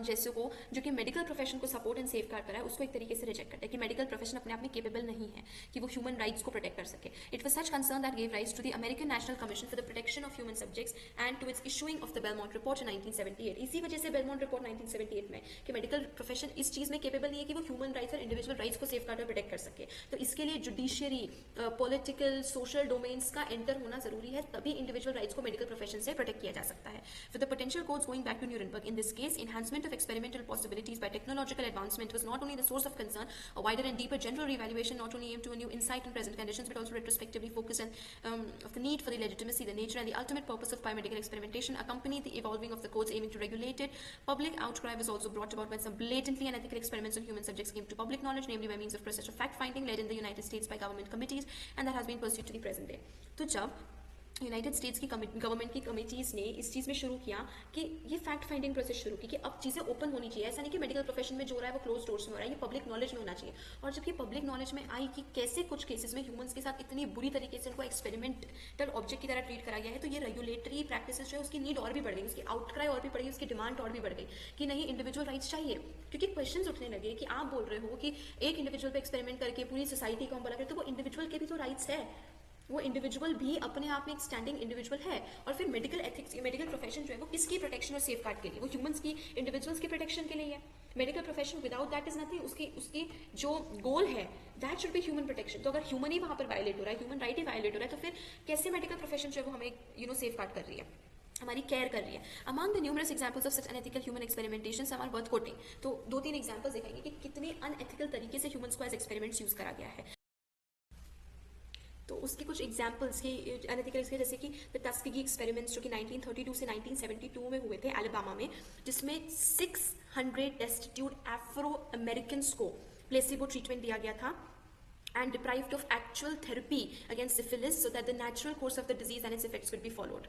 जैसे को जो कि मेडिकल प्रोफेशन को सपोर्ट एंड सेफ गार्ड करा है, उसको एक तरीके से रिजेक्ट करता है कि मेडिकल प्रोफेशन अपने आप में केपेबल नहीं है कि वो ह्यूमन राइट्स को प्रोटेक्ट कर सके. It was such concern that gave rise to the American National Commission for the Protection of Human Subjects and to its issuing of the Belmont report in 1978. इसी वजह से बेलमोंट रिपोर्ट 1978 में कि medical profession इस चीज़ में capable नहीं है कि वो ह्यूमन राइट्स और इंडिविजुअल राइट्स को सेफ गार्ड और प्रोटेक्ट कर सके. तो इसके लिए जुडिशियरी, पॉलिटिकल, सोशल डोमेन्स का एंटर होना जरूरी है, तभी इंडिविजुअल राइट्स को मेडिकल प्रोफेशन से प्रोटेक्ट किया जा सकता है. For the potential codes going back to Nuremberg, in this case enhancement of experimental possibilities by technological advancement was not only the source of concern. A wider and deeper general reevaluation not only aimed to a new insight in present conditions but also retrospectively focused on of the need for the legitimacy, the nature and the ultimate purpose of biomedical experimentation accompanied the evolving of the codes aiming to regulate it. Public outcry was also brought about when some blatantly unethical experiments on human subjects came to public knowledge, namely by means of process of fact-finding led in the United States by government committees, and that has been pursued to the present day. तो जब United states की government की committees ने इस चीज़ में शुरू किया कि ये फैक्ट फाइंडिंग प्रोसेस शुरू की कि अब चीज़ें ओपन होनी चाहिए. ऐसा नहीं कि मेडिकल प्रोफेशन में जो हो रहा है वो क्लोज डोर्स में हो रहा है, ये पब्लिक नॉलेज में होना चाहिए. और जब ये पब्लिक नॉलेज में आई कि कैसे कुछ केसेस में ह्यूमंस के साथ इतनी बुरी तरीके से उनको एक्सपेरिमेंटल ऑब्जेक्ट की तरह ट्रीट करा गया है, तो ये रेगुलेटरी प्रैक्टिसेस जो है उसकी नीड और भी बढ़ गई, उसकी आउटक्राई और भी बढ़ गई, उसकी डिमांड और भी बढ़ गई कि नहीं इंडिविजुअल राइट्स चाहिए. क्योंकि क्वेश्चंस उठने लगे कि आप बोल रहे हो कि एक इंडिविजुअल पे एक्सपेरिमेंट करके पूरी सोसाइटी को हम भला करें, तो वो इंडिविजुअल के भी तो राइट्स है, वो इंडिविजुअल भी अपने आप में एक स्टैंडिंग इंडिविजुअल है। और फिर मेडिकल एथिक्स, मेडिकल प्रोफेशन जो है वो किसकी प्रोटेक्शन और सेफ गार्ड के लिए? वो ह्यूमंस की, इंडिविजुअल्स की प्रोटेक्शन के लिए है। Medical profession without that is nothing. उसकी उसकी जो गोल है that should be human protection. तो अगर ह्यूमन ही वहाँ पर वायलेट हो रहा है, ह्यूमन राइट ही वायलेट हो रहा है, तो फिर कैसे मेडिकल प्रोफेशन जो है वो हमें सेफ गार्ड कर रही है, हमारी केयर कर रही है? Among the numerous examples of such unethical human experimentation some are worth quoting. तो 2-3 एग्जांपल्स दिखाएंगे कि कितने अनएथिकल तरीके से ह्यूमंस को एज एक्सपेरिमेंट्स यूज करा गया है। तो उसके कुछ एग्जाम्पल्स के अनएथिकल के, जैसे कि द टस्केगी एक्सपेरिमेंट्स जो कि 1932 से 1972 में हुए थे अलाबामा में, जिसमें 600 डेस्टिट्यूट अफ्रो अमेरिकन्स को प्लेसिबो ट्रीटमेंट दिया गया था and deprived of actual therapy against syphilis so that the natural course of the disease and its effects could be followed.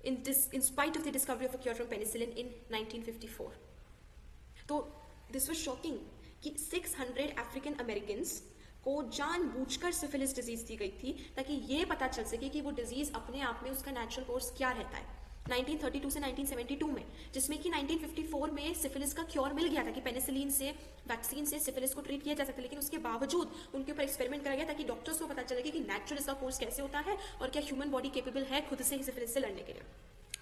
In spite of the discovery of a cure from penicillin in 1954. तो this was shocking कि 600 African Americans को जानबूझकर syphilis disease दी गई थी ताकि ये पता चल सके कि वो डिजीज अपने आप में उसका नेचुरल कोर्स क्या रहता है। 1932 से 1972 में, जिसमें कि 1954 में सिफिलिस का क्योर मिल गया था कि पेनिसिलिन से, वैक्सीन से सिफिलिस को ट्रीट किया जा सकता है, लेकिन उसके बावजूद उनके ऊपर एक्सपेरिमेंट करा गया ताकि डॉक्टर्स को पता चले कि नेचुरल इसका कोर्स कैसे होता है और क्या ह्यूमन बॉडी केपेबल है खुद से ही सिफिलिस से लड़ने के लिए।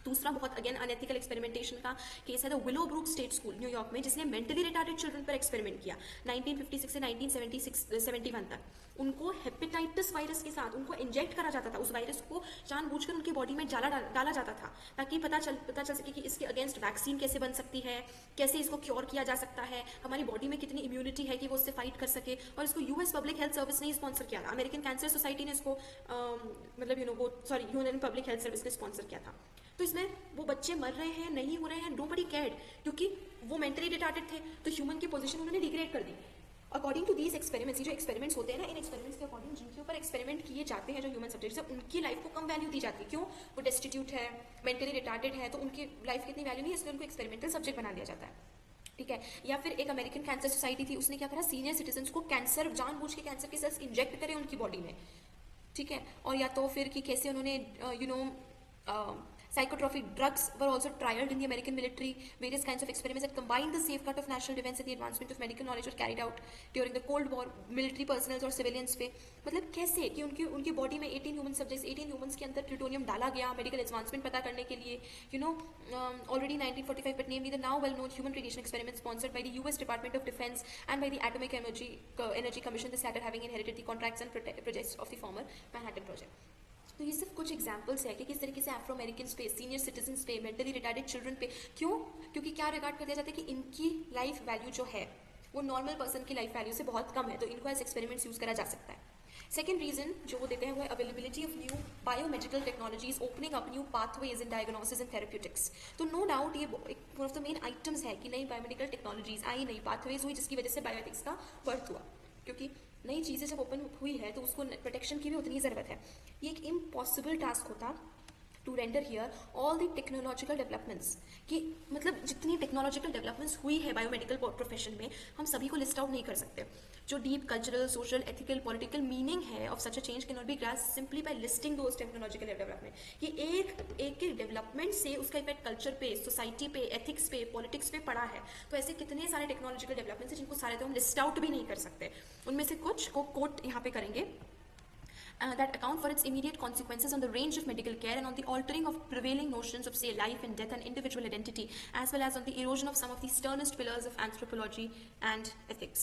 दूसरा बहुत अगेन अनएथिकल एक्सपेरिमेंटेशन का केस है द विलोब्रूक स्टेट स्कूल न्यूयॉर्क में, जिसने मेंटली रिटार्डेड चिल्ड्रन पर एक्सपेरिमेंट किया 1956 से 1971 तक। उनको हेपेटाइटिस वायरस के साथ उनको इंजेक्ट करा जाता था, उस वायरस को जानबूझकर उनकी बॉडी में डाला जाता था ताकि पता चल सके कि इसके अगेंस्ट वैक्सीन कैसे बन सकती है, कैसे इसको क्योर किया जा सकता है, हमारी बॉडी में कितनी इम्यूनिटी है कि वो उससे फाइट कर सके। और इसको यूएस पब्लिक हेल्थ सर्विस ने स्पॉन्सर किया था, अमेरिकन कैंसर सोसाइटी ने इसको यूनियन पब्लिक हेल्थ सर्विस ने स्पॉन्सर किया था। तो इसमें वो बच्चे मर रहे हैं, नहीं हो रहे हैं, नोबडी केयर्ड, क्योंकि वो मेंटली रिटार्डेड थे, तो ह्यूमन की पोजीशन उन्होंने डिग्रेड कर दी। अकॉर्डिंग टू दीज एक्सपेरिमेंट्स, जो एक्सपेरिमेंट्स होते हैं ना, इन एक्सपेरिमेंट्स के अकॉर्डिंग जिनके ऊपर एक्सपेरिमेंट किए जाते हैं जो ह्यूमन सब्जेक्ट्स है, उनकी लाइफ को कम वैल्यू दी जाती है। क्यों? वो डेस्टिट्यूट है, मेंटली रिटार्डेड है, तो उनकी लाइफ की इतनी वैल्यू नहीं है, इसलिए उनको एक्सपेरिमेंटल सब्जेक्ट बना दिया जाता है। ठीक है। या फिर एक अमेरिकन कैंसर सोसाइटी थी, उसने क्या करा, सीनियर सिटीजन को कैंसर, जानबूझ के कैंसर के सेल्स इंजेक्ट करें उनकी बॉडी में। ठीक है। और या तो फिर कि कैसे उन्होंने psychotropic drugs were also trialed in the American military. Various kinds of experiments that combined the safeguard of national defense and the advancement of medical knowledge were carried out during the Cold War. Military personnel और civilians पे मतलब कैसे कि उनकी body में 18 human subjects, 18 humans के अंदर plutonium डाला गया मेडिकल एडवांसमेंट पता करने के लिए। Already 1945, but namely the now well-known human radiation experiment sponsored by the US Department of Defense and by the Atomic Energy Commission, the latter having inherited the contracts and projects of the former Manhattan Project. तो ये सिर्फ कुछ examples है कि किस तरीके से Afro American पे, सीनियर सिटीजन पे, मेंटली रिटार्डेड चिल्ड्रन पे, क्यों? क्योंकि क्या रिगार्ड कर दिया जाता है कि इनकी लाइफ वैल्यू जो है वो नॉर्मल पर्सन की लाइफ वैल्यू से बहुत कम है, तो इनको एज एक्सपेरिमेंट्स यूज करा जा सकता है। सेकेंड रीजन जो वो देते हैं वो है availability of new biomedical technologies opening up new pathways in diagnosis and therapeutics. तो नो डाउट ये one of the main items है कि नई बायोमेडिकल टेक्नोलॉजीज आई, नई पाथवेज हुई, जिसकी वजह से बायोएथिक्स का बर्थ हुआ। क्योंकि नई चीज़ें जब ओपन हुई है तो उसको प्रोटेक्शन की भी उतनी ज़रूरत है। ये एक इम्पॉसिबल टास्क होता to render here all the technological developments, कि मतलब जितनी टेक्नोलॉजिकल डेवलपमेंट्स हुई है बायोमेडिकल प्रोफेशन में हम सभी को लिस्ट आउट नहीं कर सकते। जो deep cultural, social, ethical, political meaning है of such a change can not be grasped simply by listing those technological development. कि एक डेवलपमेंट से उसका इफेक्ट कल्चर पे, सोसाइटी पे, एथिक्स पे, पॉलिटिक्स पे पड़ा है। तो ऐसे कितने सारे टेक्नोलॉजिकल डेवलपमेंट्स हैं जिनको सारे तो हम लिस्ट आउट भी नहीं कर सकते। उनमें से कुछ को कोट यहाँ पे करेंगे that account for its immediate consequences on the range of medical care and on the altering of prevailing notions of, say, life and death and individual identity, as well as on the erosion of some of the sternest pillars of anthropology and ethics.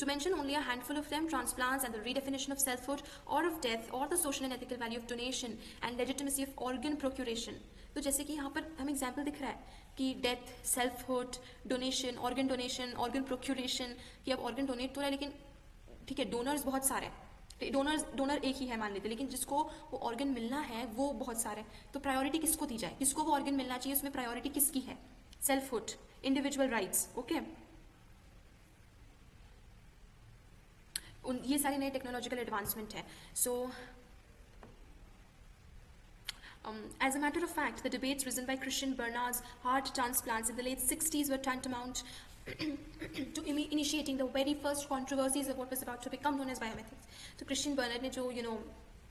To mention only a handful of them, transplants and the redefinition of selfhood or of death, or the social and ethical value of donation and legitimacy of organ procuration. तो जैसे कि यहाँ पर हमें example दिख रहा है कि डेथ, सेल्फहुड, डोनेशन, ऑर्गन प्रोक्यूरेशन, कि अब ऑर्गन डोनेट तो रहा है, लेकिन ठीक है डोनर्स बहुत सारे हैं, डोनर एक ही है मान लेते, लेकिन जिसको वो ऑर्गन मिलना है वो बहुत सारे, तो प्रायोरिटी किसको दी जाए, किसको वो ऑर्गन मिलना चाहिए, उसमें प्रायोरिटी किसकी है? Selfhood, individual rights, okay. ये सारी नई टेक्नोलॉजिकल एडवांसमेंट है। सो as a matter of fact, the debates risen by Christian Bernard's heart transplants in the late 60s were tantamount to initiating the very first controversies of what was about to become known as bioethics. तो Christian Bernard ने जो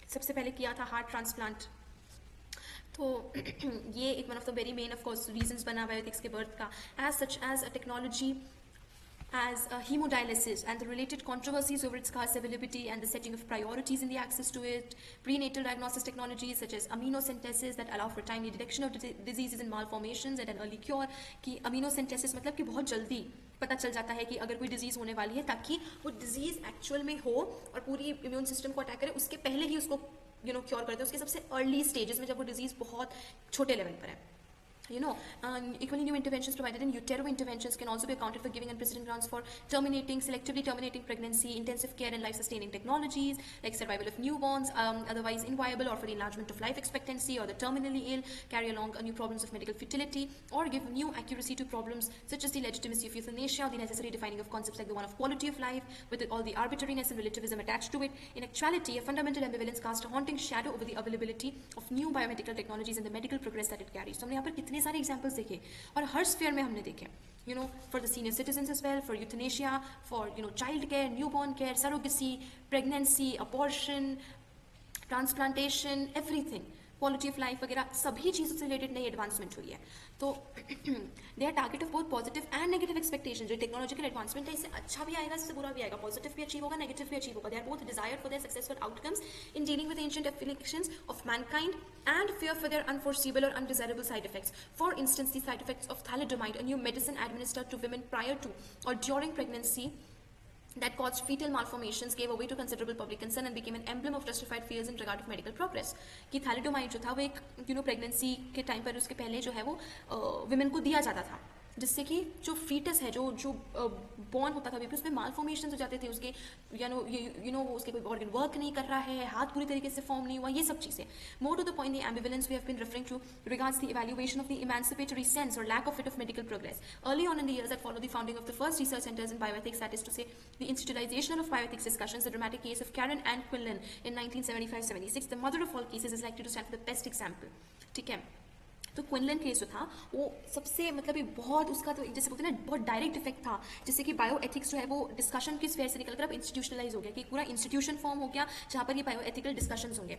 सबसे पहले किया था heart transplant, तो ये एक one of the very main of course reasons बना बायोएथिक्स के बर्थ का। As such as a technology as hemodialysis and the related controversies over its scarce availability and the setting of priorities in the access to it, prenatal diagnosis technologies such as amniocentesis that allow for timely detection of diseases and malformations and an early cure. कि amniocentesis मतलब कि बहुत जल्दी पता चल जाता है कि अगर कोई डिजीज होने वाली है, ताकि वो डिजीज एक्चुअल में हो और पूरी इम्यून सिस्टम को अटैक करे उसके पहले ही उसको क्योर करते हैं, उसके सबसे अर्ली स्टेजेस में जब वो डिजीज बहुत छोटे लेवल पर है. Equally new interventions provided in utero interventions can also be accounted for giving unprecedented grounds for selectively terminating pregnancy, intensive care and life-sustaining technologies like survival of newborns, otherwise inviable, or for the enlargement of life expectancy, or the terminally ill, carry along new problems of medical fertility, or give new accuracy to problems such as the legitimacy of euthanasia, or the necessary defining of concepts like the one of quality of life, with all the arbitrariness and relativism attached to it. In actuality, a fundamental ambivalence casts a haunting shadow over the availability of new biomedical technologies and the medical progress that it carries. So हमने यहाँ पर कितने सारे examples देखे और हर sphere में हमने देखे, for the senior citizens as well, for euthanasia, for child care, newborn care, surrogacy, pregnancy, abortion, transplantation, everything, quality of life वगैरह सभी चीज़ों से रिलेटेड नई एडवांसमेंट हुई है. तो they are target of both positive and negative expectation. जो technological advancement है, इससे अच्छा भी आएगा, इससे बुरा भी आएगा, पॉजिटिव भी अचीव होगा, नेगेटिव भी अचीव होगा. They are both desired for their successful outcomes in dealing with ancient afflictions of mankind and fear for their unforeseeable or undesirable side effects. For instance, the side effects of thalidomide, a new medicine administered to women prior to or during pregnancy that caused fetal malformations, gave away to considerable public concern and became an emblem of justified fears in regard of medical progress. कि thalidomide जो था वो एक pregnancy के time पर उसके पहले जो है वो women को दिया जाता था, जिससे कि जो फीटस है, जो बॉर्न होता था बेबी, उसमें मालफॉर्मेशन हो जाते थे, उसके वो उसके कोई ऑर्गन वर्क नहीं कर रहा है, हाथ पूरी तरीके से फॉर्म नहीं हुआ, ये सब चीज़ें. More to the point, the ambivalence we have been referring to regards the evaluation of the emancipatory sense और lack of it of medical progress early on in the years that followed the founding of the first research centers in bioethics, that is to say the institutionalization of bioethics discussions. The dramatic case of Karen Ann Quinlan in 1975-76, the mother of all cases, is likely to stand for the best example. ठीक है, तो क्विनलन case जो था वो सबसे बहुत उसका तो जैसे बोलते हैं ना, बहुत डायरेक्ट इफेक्ट था, जैसे कि बायो एथिक्स जो है वो डिस्कशन की स्फीयर से निकलकर अब इंस्टीट्यूशनलाइज हो गया, कि पूरा इंस्टीट्यूशन फॉर्म हो गया जहाँ पर ये बायो एथिकल डिस्कशंस होंगे.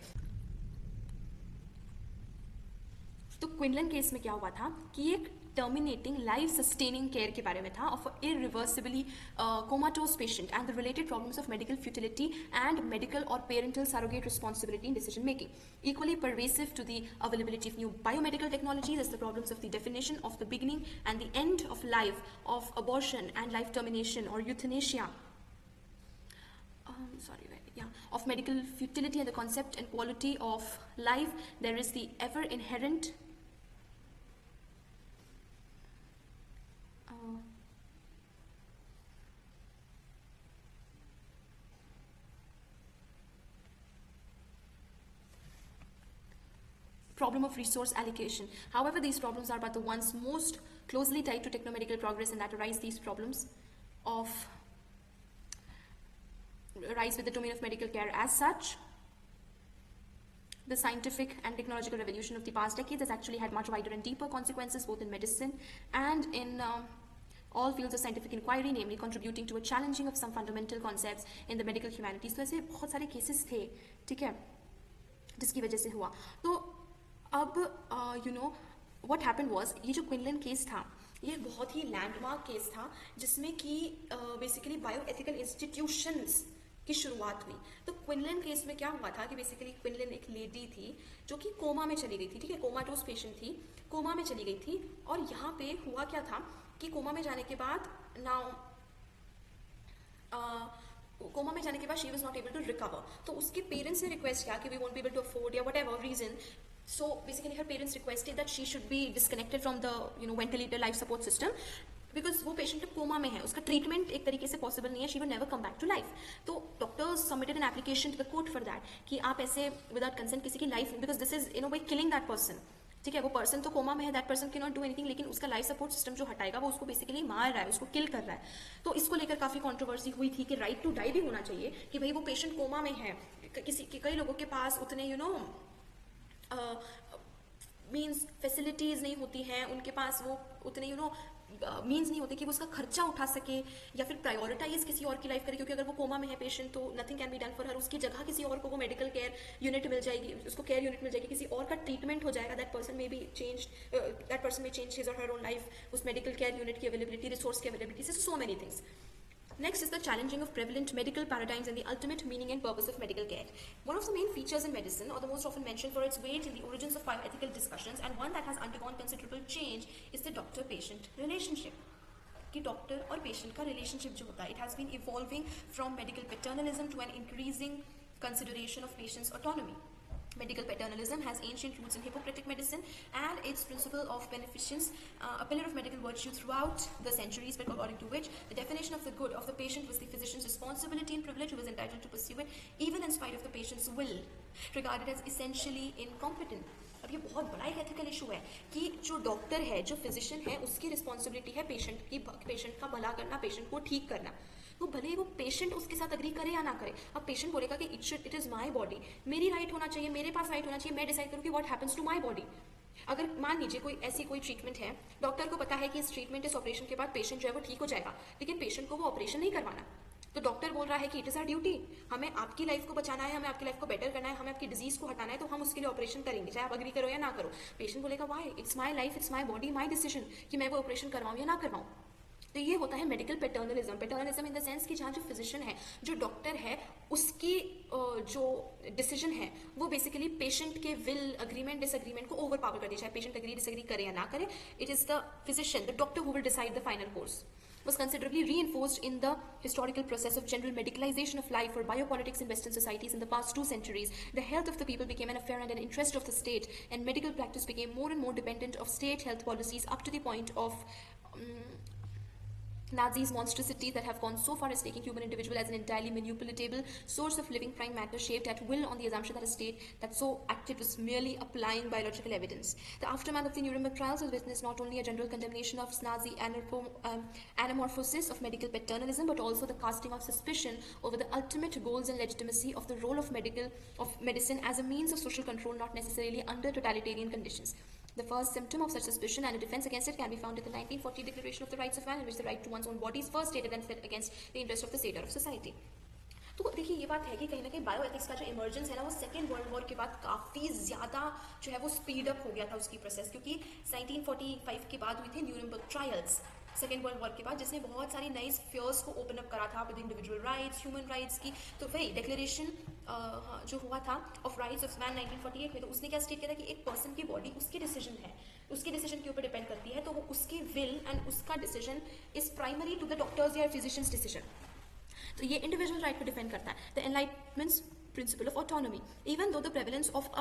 तो क्विनलन केस में क्या हुआ था कि एक terminating life sustaining care के बारे में था of irreversibly comatose patient and the related problems of medical futility and medical or parental surrogate responsibility in decision making. Equally pervasive to the availability of new biomedical technologies is the problems of the definition of the beginning and the end of life, of abortion and life termination or euthanasia. Of medical futility and the concept and quality of life. There is the ever inherent problem of resource allocation. However, these problems are but the ones most closely tied to technomedical progress, and that arise with the domain of medical care. As such, the scientific and technological revolution of the past decades has actually had much wider and deeper consequences both in medicine and in all fields of scientific inquiry, namely contributing to a challenging of some fundamental concepts in the medical humanities. तो ऐसे बहुत सारे cases थे, ठीक है, जिसकी वजह से हुआ. तो अब what happened was, ये जो क्विनलन केस था ये बहुत ही लैंडमार्क केस था, जिसमें कि बेसिकली बायो एथिकल इंस्टीट्यूशंस की शुरुआत हुई. तो क्विनलन केस में क्या हुआ था कि बेसिकली क्विनलन एक लेडी थी जो कि कोमा में चली गई थी, ठीक है, कोमाटोस पेशेंट थी, कोमा में चली गई थी. और यहाँ पे हुआ क्या था कि कोमा में जाने के बाद कोमा में जाने के बाद she was not able to recover. तो उसके पेरेंट्स ने रिक्वेस्ट किया कि we won't be able to afford या whatever reason. So basically her parents requested that she should be disconnected from the ventilator life support system because वो patient coma में है, उसका ट्रीटमेंट एक तरीके से पॉसिबल नहीं है, she will never come back to life. तो doctors submitted an application to the court for that कि आप ऐसे विदाउट कंसेंट किसी की life, because this is in a way killing that person, ठीक है, वो पर्सन तो कोमा में है, that person can not do anything, लेकिन उसका लाइफ सपोर्ट सिस्टम जो हटाएगा वो उसको बेसिकली मार रहा है, उसको किल कर रहा है. तो इसको लेकर काफ़ी कॉन्ट्रोवर्सी हुई थी कि राइट टू डाई भी होना चाहिए, कि भाई वो पेशेंट कोमा में है, कई लोगों के पास उतने मीन्स फैसिलिटीज़ नहीं होती हैं, उनके पास वो उतने मीन्स नहीं होते कि वो उसका खर्चा उठा सके या फिर प्रायोरिटाइज किसी और की लाइफ करे, क्योंकि अगर वो कोमा में है पेशेंट तो nothing can be done for her, उसकी जगह किसी और को वो मेडिकल केयर यूनिट मिल जाएगी, उसको केयर यूनिट मिल जाएगी, किसी और का ट्रीटमेंट हो जाएगा, दैट पर्सन में चेंज हिज और हर ओन लाइफ उस मेडिकल केयर यूनिट की अवेलेबिलिटी, रिसोर्स की अवेलेबिलिटी से, so many things. Next is the challenging of prevalent medical paradigms and the ultimate meaning and purpose of medical care. One of the main features in medicine, or the most often mentioned for its weight in the origins of bioethical discussions, and one that has undergone considerable change, is the doctor-patient relationship. कि doctor और patient का relationship जो होता है, it has been evolving from medical paternalism to an increasing consideration of patient's autonomy. Medical paternalism has ancient roots in Hippocratic medicine and its principle of beneficence, a pillar of medical virtue throughout the centuries, but according to which the definition of the good of the patient was the physician's responsibility and privilege, who was entitled to pursue it even in spite of the patient's will, regarded as essentially incompetent. अब ये बहुत बड़ा एक ethical issue है कि जो doctor है, जो फिजिशियन है, उसकी रिस्पॉन्सिबिलिटी है पेशेंट का भला करना, पेशेंट को ठीक करना. वो भले ही वो पेशेंट उसके साथ अग्री करे या ना करे. अब पेशेंट बोलेगा कि इट इज माई बॉडी, मेरी राइट होना चाहिए, मेरे पास राइट होना चाहिए, मैं डिसाइड करूँ कि what happens to my body. अगर मान लीजिए कोई ट्रीटमेंट है, डॉक्टर को पता है कि इस ट्रीटमेंट, इस ऑपरेशन के बाद पेशेंट जो है वो ठीक हो जाएगा, लेकिन पेशेंट को वो ऑपरेशन नहीं करवाना, तो डॉक्टर बोल रहा है कि इट इज आवर ड्यूटी, हमें आपकी लाइफ को बचाना है, हमें आपकी लाइफ को बेटर करना है, हमें आपकी डिजीज को हटाना है, तो हम उसके लिए ऑपरेशन करेंगे, चाहे आप अग्री करो या ना करो. पेशेंट बोलेगा why, it's my life, it's my body, my decision कि मैं वो ऑपरेशन करवाऊँ या ना करवाऊँ. तो ये होता है मेडिकल पैटर्नलिज्म. पैटर्नलिज्म इन द सेंस कि जहाँ जो फिजिशियन है, जो डॉक्टर है, उसकी जो डिसीजन है वो बेसिकली पेशेंट के विल, अग्रीमेंट, डिसएग्रीमेंट को ओवर पावर कर दिया, चाहे पेशेंट अग्री डिसएग्री करे या ना करे. It is the physician, the doctor who will decide the final course. Was considerably reinforced in the historical process of general medicalization of life or biopolitics in Western societies in the past 2 centuries. The health of the people became an affair and an interest of the state, and medical practice became more and more dependent of state health policies, up to the point of Nazi's monstrosities that have gone so far as taking human individual as an entirely manipulatable source of living prime matter shaped at will on the assumption that a state that so acted was merely applying biological evidence. The aftermath of the Nuremberg trials has witnessed not only a general condemnation of Nazi anamorphosis of medical paternalism, but also the casting of suspicion over the ultimate goals and legitimacy of the role of medicine as a means of social control, not necessarily under totalitarian conditions. The first symptom of such suspicion and a defense against it can be found in the 1940 Declaration of the Rights of Man, in which the right to one's own body is first stated and set against the interest of the state or of society. तो देखिए ये बात है कि कहीं ना कहीं bioethics का जो इमर्जेंस है ना, वो सेकेंड वर्ल्ड वॉर के बाद काफ़ी ज़्यादा जो है वो स्पीड अप हो गया था उसकी प्रोसेस, क्योंकि 1945 के बाद हुई थी Nuremberg trials second world war के बाद, जिसने बहुत सारी नई स्फीयर्स को ओपन अप करा था with individual rights, human rights की. तो वही डिक्लेरेशन जो हुआ था ऑफ राइट्स ऑफ मैन 1948 में, तो उसने क्या स्टेट किया था कि एक पर्सन की बॉडी उसकी डिसीजन है, उसके डिसीजन के ऊपर डिपेंड करती है, तो वो उसकी विल एंड उसका decision is primary to the doctors या फिजिशियंस डिसीजन. तो ये इंडिविजुअल राइट को डिफेंड करता है. The enlightenment's principle of autonomy, even though the prevalence of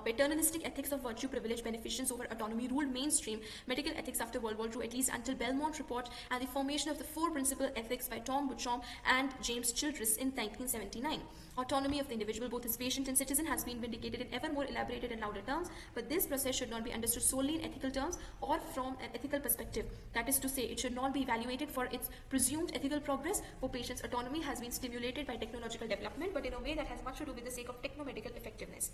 paternalistic ethics of virtue, privilege, beneficence over autonomy ruled mainstream medical ethics after World War II, at least until Belmont Report and the formation of the 4 principal ethics by Tom Buchan and James Childress in 1979. Autonomy of the individual, both as patient and citizen, has been vindicated in ever more elaborated and louder terms, but this process should not be understood solely in ethical terms or from an ethical perspective. That is to say, it should not be evaluated for its presumed ethical progress, for patient's autonomy has been stimulated by technological development, but in a way that has much to do with the sake of technomedical effectiveness.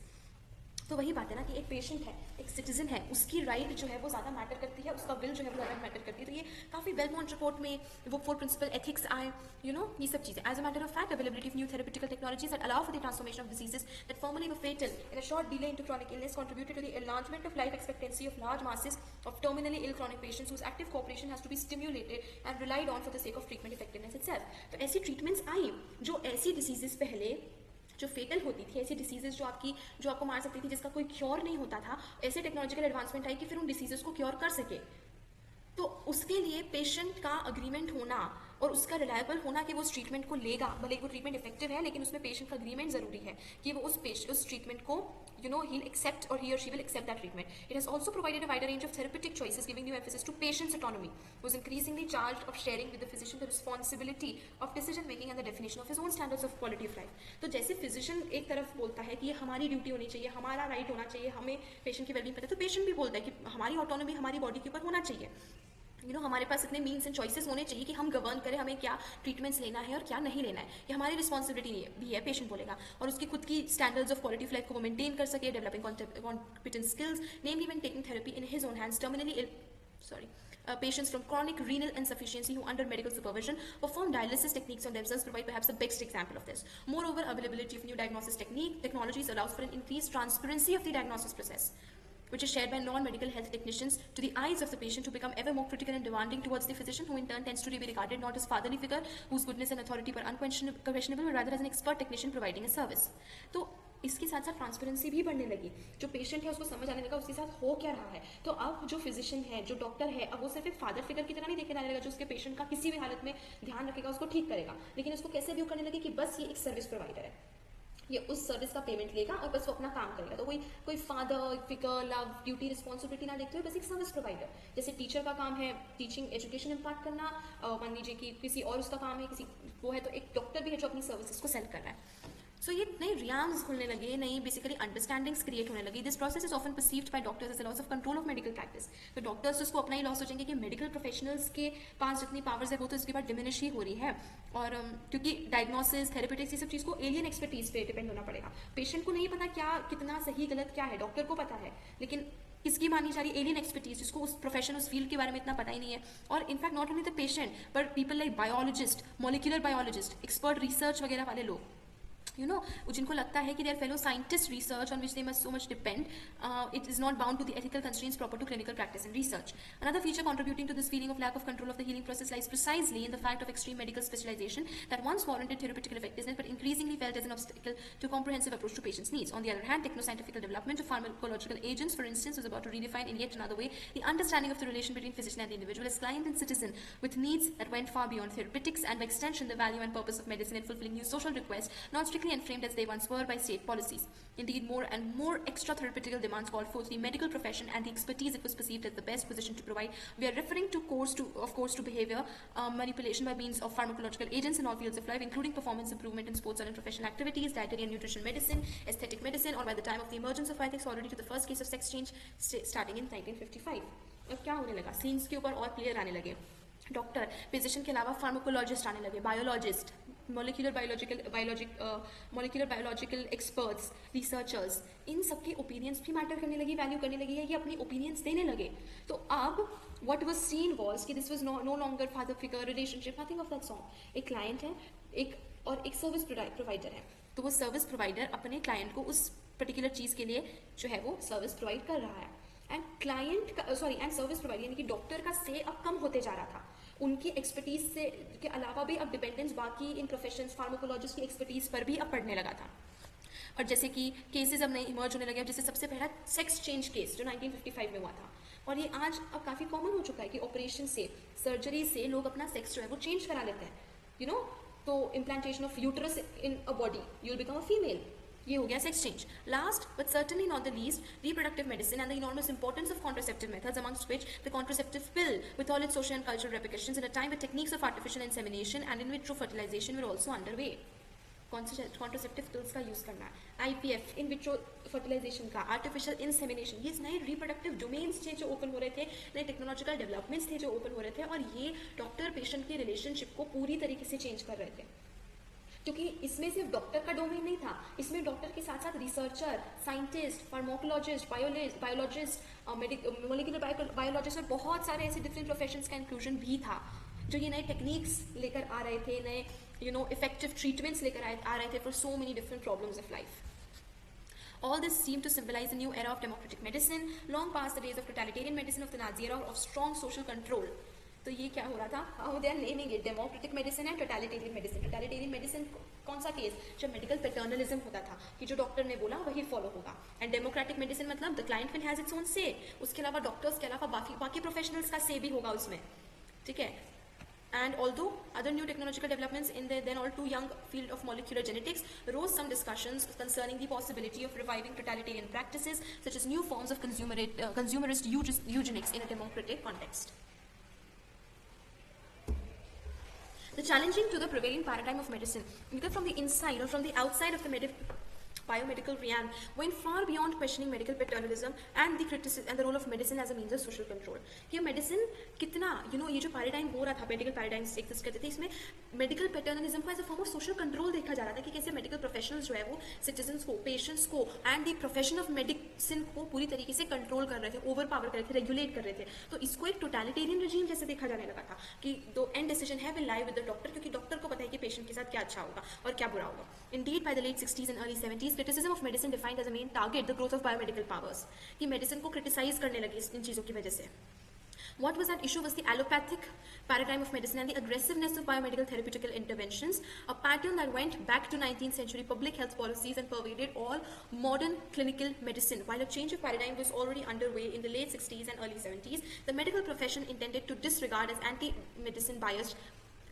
तो वही बात है ना कि एक patient है, एक citizen है, उसकी राइट जो है वो ज़्यादा मैटर करती है, उसका विल जो है वो ज़्यादा मैटर करती है. तो ये काफ़ी बेलमोंट रिपोर्ट में वो 4 प्रिंसिपल एथिक्स आए, ये सब चीज़ें. As a matter of fact, availability of new therapeutical technologies that allow for the transformation of diseases that formerly were fatal in a short delay into chronic illness contributed to the enlargement of life expectancy of large masses of terminally ill chronic patients whose active cooperation has to be stimulated and relied on for the sake of treatment effectiveness itself. तो ऐसी treatments आई जो ऐसी diseases पहले जो फेटल होती थी, ऐसी diseases जो आपको मार सकती थी, जिसका कोई क्योर नहीं होता था, ऐसे टेक्नोलॉजिकल एडवांसमेंट आई कि फिर उन डिसीजेस को क्योर कर सके. तो उसके लिए पेशेंट का अग्रीमेंट होना और उसका रिलायबल होना कि वो उस ट्रीटमेंट को लेगा, भले वो ट्रीटमेंट इफेक्टिव है, लेकिन उसमें पेशेंट का अग्रीमेंट जरूरी है कि वो उस ट्रीटमेंट को he'll accept or he or she will accept that treatment. It has also provided a wider range of therapeutic choices, giving new emphasis to patient's autonomy, who is increasingly charged of sharing with the physician the responsibility of decision making and the definition of his own standards of quality of life. तो जैसे physician एक तरफ बोलता है कि ये हमारी duty होनी चाहिए, हमारा राइट होना चाहिए, हमें पेशेंट की वेलबींग पता है, तो पेशेंट भी बोलता है कि हमारी ऑटोनॉमी हमारी बॉडी के ऊपर होना चाहिए. हमारे पास इतने मीन्स एंड चॉइसेस होने चाहिए कि हम गवर्न करें हमें क्या ट्रीटमेंट्स लेना है और क्या नहीं लेना है. ये हमारी रिस्पॉन्सिबिलिटी भी है, पेशेंट बोलेगा, और उसकी खुद की standards of quality of life को वो मेंटेन कर सके, developing competent skills, namely when taking therapy in his own hands, patients from chronic renal insufficiency who under medical supervision perform dialysis techniques on themselves provide perhaps the best example of this. Moreover, availability of new diagnosis technologies allows for an increased transparency of the diagnosis process, which is shared by non-medical health technicians to the eyes of the patient, who become ever more critical and demanding towards the physician, who in turn tends to be regarded not as fatherly figure whose goodness and authority were unquestionable, but rather as an expert technician providing a service. तो इसके साथ साथ transparency भी बढ़ने लगी, जो patient है उसको समझ आने लगा उसके साथ हो क्या रहा है. तो अब जो फिजिशियन है, जो डॉक्टर है, अब वो सिर्फ एक फादर फिगर की तरह नहीं देखने लगेगा जो उसके पेशेंट का किसी भी हालत में ध्यान रखेगा, उसको ठीक करेगा, लेकिन उसको कैसे व्यू करने लगे कि बस ये एक सर्विस प्रोवाइडर है, ये उस सर्विस का पेमेंट लेगा और बस वो अपना काम करेगा. तो कोई father figure, love, duty, responsibility ना देखते हुए बस एक सर्विस प्रोवाइडर. जैसे टीचर का काम है टीचिंग, एजुकेशन इम्पार्ट करना, मान लीजिए कि किसी और उसका काम है, किसी वो है, तो एक डॉक्टर भी है जो अपनी सर्विसेज को सेल कर रहा है. सो ये नई रियाम्स खुलने लगे, नई बेसिकली अंडरस्टैंडिंग्स क्रिएट होने लगी. This process is often perceived by doctors as a loss of control of medical practice. तो डॉक्टर्स उसको अपना ही लॉस सोचेंगे कि मेडिकल प्रोफेशनल्स के पास जितनी पावर्स है वो तो इसके बाद डिमिनिश ही हो रही है. और क्योंकि डायग्नोसिस, थेरेपेटिक्स, ये सब चीज़ को एलियन एक्सपर्टीज पे डिपेंड होना पड़ेगा. पेशेंट को नहीं पता क्या कितना सही गलत क्या है, डॉक्टर को पता है, लेकिन किसकी मानी जा रही है? एलियन एक्सपर्टीज, जिसको उस प्रोफेशन, उस फील्ड के बारे में इतना पता ही नहीं है. और in fact not only the patient but people like biologist, molecular biologist, expert research वगैरह वाले लोग, you know, जिनको लगता है कि their fellow scientist research on which they must so much depend, it is not bound to the ethical constraints proper to clinical practice and research. Another feature contributing to this feeling of lack of control of the healing process lies precisely in the fact of extreme medical specialization that once warranted therapeutical effectiveness but increasingly felt as an obstacle to comprehensive approach to patients' needs. On the other hand, technoscientific development of pharmacological agents, for instance, was about to redefine in yet another way the understanding of the relation between physician and the individual as client and citizen, with needs that went far beyond therapeutics and by extension the value and purpose of medicine in fulfilling new social requests, not strictly enframed as they once were by state policies. Indeed, more and more extra therapeutical demands called forth the medical profession and the expertise it was perceived as the best position to provide. We are referring to behavior manipulation by means of pharmacological agents in all fields of life, including performance improvement in sports and in professional activities, dietary and nutrition medicine, aesthetic medicine, or by the time of the emergence of ethics, already to the first case of sex change starting in 1955. अब क्या होने लगा? Scenes के ऊपर और player आने लगे. Doctor, physician के अलावा फार्माकोलॉजिस्ट आने लगे, biologist, molecular biological experts, researchers, इन सबके ओपिनियंस भी मैटर करने लगी, वैल्यू करने लगी है, ये अपनी ओपिनियंस देने लगे. तो अब what was seen was कि this was no longer father figure relationship, nothing of that sort. एक क्लाइंट है, एक सर्विस प्रोवाइडर है, तो वो सर्विस प्रोवाइडर अपने क्लाइंट को उस पर्टिकुलर चीज़ के लिए जो है वो सर्विस प्रोवाइड कर रहा है. एंड सर्विस प्रोवाइडर यानी कि डॉक्टर का से अब कम होते जा रहा था. उनकी एक्सपर्टीज से के अलावा भी अब डिपेंडेंस बाकी इन प्रोफेशंस, फार्माकोलॉजिस्ट की एक्सपर्टीज पर भी अब पड़ने लगा था. और जैसे कि केसेस अब नए इमर्ज होने लगे. जैसे सबसे पहला सेक्स चेंज केस जो 1955 में हुआ था, और ये आज अब काफ़ी कॉमन हो चुका है कि ऑपरेशन से, सर्जरी से लोग अपना सेक्स जो है वो चेंज करा लेते हैं. यू नो, तो implantation of uterus in a body, you will become a female. ये हो गया sex change. Last but certainly not the least, reproductive medicine and the enormous importance of contraceptive methods, amongst which the contraceptive pill with all its social and cultural repercussions in a time when techniques of artificial insemination and in vitro fertilization were also underway. Contraceptive pills का use करना, IVF, in vitro fertilisation का, artificial insemination, ये नए reproductive domains थे जो open हो रहे थे, नए टेक्नोलॉजिकल डेवलपमेंट्स थे जो ओपन हो रहे थे, और ये डॉक्टर पेशेंट के रिलेशनशिप को पूरी तरीके से चेंज कर रहे थे. क्योंकि इसमें सिर्फ डॉक्टर का डोमेन नहीं था, इसमें डॉक्टर के साथ साथ researcher, scientist, pharmacologist, biologist, molecular biologist और बहुत सारे ऐसे डिफरेंट प्रोफेशंस का इंक्लूजन भी था, जो ये नए टेक्निक्स लेकर आ रहे थे, नए इफेक्टिव ट्रीटमेंट्स लेकर आ रहे थे for so many different problems of life. All this seemed to symbolize a new era of democratic medicine, long past the days of totalitarian medicine of the Nazi era of strong social control. तो ये क्या हो रहा था? How they are naming it, democratic medicine and totalitarian medicine. Totalitarian medicine कौन सा case? जब medical पैटर्नलिज्म होता था कि जो डॉक्टर ने बोला वही फॉलो होगा. एंड डेमोक्रेटिक मेडिसिन मतलब the client will has its own से, उसके अलावा डॉक्टर्स के अलावा बाकी प्रोफेशनल्स का से भी होगा उसमें. ठीक है. And although other new technological developments in the then all too young field of molecular genetics rose some discussions concerning the possibility of reviving totalitarian practices such as new forms of consumerist eugenics in a democratic context. The challenging to the prevailing paradigm of medicine, either from the inside or from the outside of the biomedical Rian went far beyond questioning medical paternalism and the criticism and the role of medicine as a means of social control. कि medicine कितना ये जो paradigm हो रहा था, medical paradigms exist करते थे, इसमें medical paternalism को as a form of social control देखा जा रहा था कि कैसे medical professionals जो है वो citizens को, patients को and the profession of medicine को पूरी तरीके से control कर रहे थे, overpower कर रहे थे, regulate कर रहे थे. तो इसको एक totalitarian regime जैसे देखा जाने लगा था कि the end decision है will lie with the doctor, क्योंकि डॉक्टर को पता है कि पेशेंट के साथ क्या अच्छा होगा और क्या बुरा होगा. Indeed, by the late 60s and early 70s, criticism of medicine defined as a main target the growth of biomedical powers. कि medicine को criticize करने लगी इन चीज़ों की वजह से. What was at issue was the allopathic paradigm of medicine and the aggressiveness of biomedical therapeutical interventions, a pattern that went back to 19th century public health policies and pervaded all modern clinical medicine. While a change of paradigm was already underway in the late 60s and early 70s, the medical profession intended to disregard as anti-medicine biased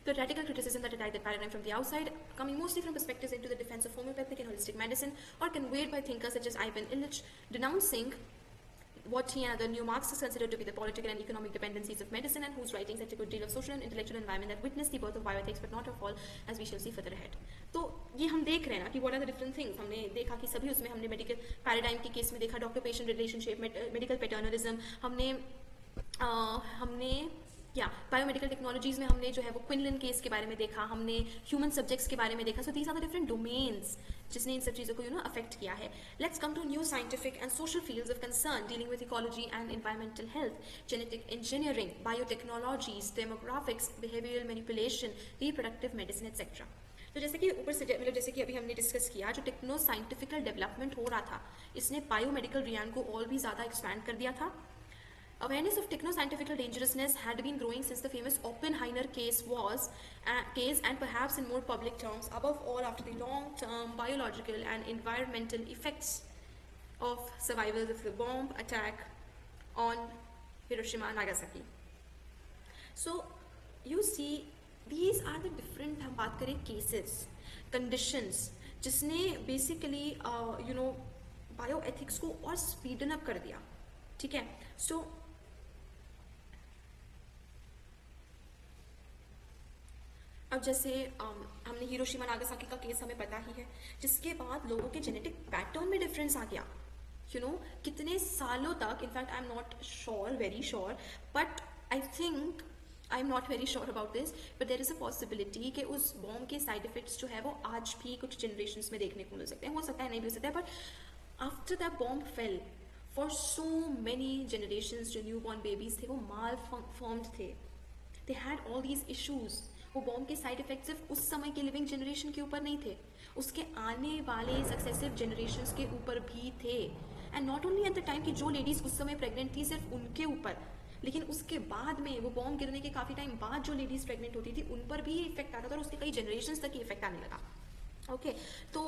the radical criticism that attacked the paradigm from the outside, coming mostly from perspectives into the defense of homeopathic and holistic medicine, or conveyed by thinkers such as Ivan Illich, denouncing what he and other neo-Marxists considered to be the political and economic dependencies of medicine, and whose writings set a good deal of social and intellectual environment that witnessed the birth of bioethics, but not of all, as we shall see further ahead. तो ये हम देख रहे हैं ना कि what are the different things. हमने देखा कि सभी उसमें हमने मेडिकल पैराडाइम के केस में देखा डॉक्टर पेशेंट रिलेशनशिप, मेडिकल पैटर्नलिज्म, हमने या बायोमेडिकल टेक्नोलॉजीज में हमने जो है वो क्विनलिन केस के बारे में देखा, हमने ह्यूमन सब्जेक्ट्स के बारे में देखा. So these are the different domains जिसने इन सब चीज़ों को अफेक्ट किया है. Let's come to new scientific and social fields of concern dealing with ecology and environmental health, genetic engineering, biotechnologies, demographics, behavioural manipulation, reproductive medicine etcetera. तो जैसे कि ऊपर से जैसे कि अभी हमने डिस्कस किया, जो टेक्नो साइंटिफिकल डेवलपमेंट हो रहा था इसने बायोमेडिकल रियान को और भी ज़्यादा एक्सपैंड कर दिया था. Awareness of techno-scientific dangerousness had been growing since the famous Oppenheimer case and perhaps in more public terms, above all after the long-term biological and environmental effects of survivors of the bomb attack on Hiroshima and Nagasaki. So, you see, these are the different, हम बात करें cases, conditions, जिसने basically, bioethics को और speeden up कर दिया. ठीक है. So, अब जैसे हमने हिरोशिमा नागासाकी का केस हमें पता ही है, जिसके बाद लोगों के जेनेटिक पैटर्न में डिफरेंस आ गया. कितने सालों तक, in fact I am not sure, very sure, but I think I am not very sure about this, but there is a possibility कि उस बॉम्ब के साइड इफेक्ट्स जो है वो आज भी कुछ जनरेशन्स में देखने को मिल सकते हैं. हो सकता है, नहीं भी हो सकता है, but after that bomb fail for so many generations जो न्यू बॉर्न बेबीज थे वो माल फॉर्म्ड थे. They had all these issues. वो बॉम्ब के साइड इफेक्ट सिर्फ उस समय के लिविंग जनरेशन के ऊपर नहीं थे, उसके आने वाले सक्सेसिव जनरेशन्स के ऊपर भी थे. And not only at the time कि जो लेडीज उस समय प्रेग्नेंट थी सिर्फ उनके ऊपर, लेकिन उसके बाद में वो बॉम्ब गिरने के काफ़ी टाइम बाद जो लेडीज प्रेग्नेंट होती थी उन पर भी ये इफेक्ट आता था और उसके कई जनरेशन्स तक ये इफेक्ट आने लगा. ओके, तो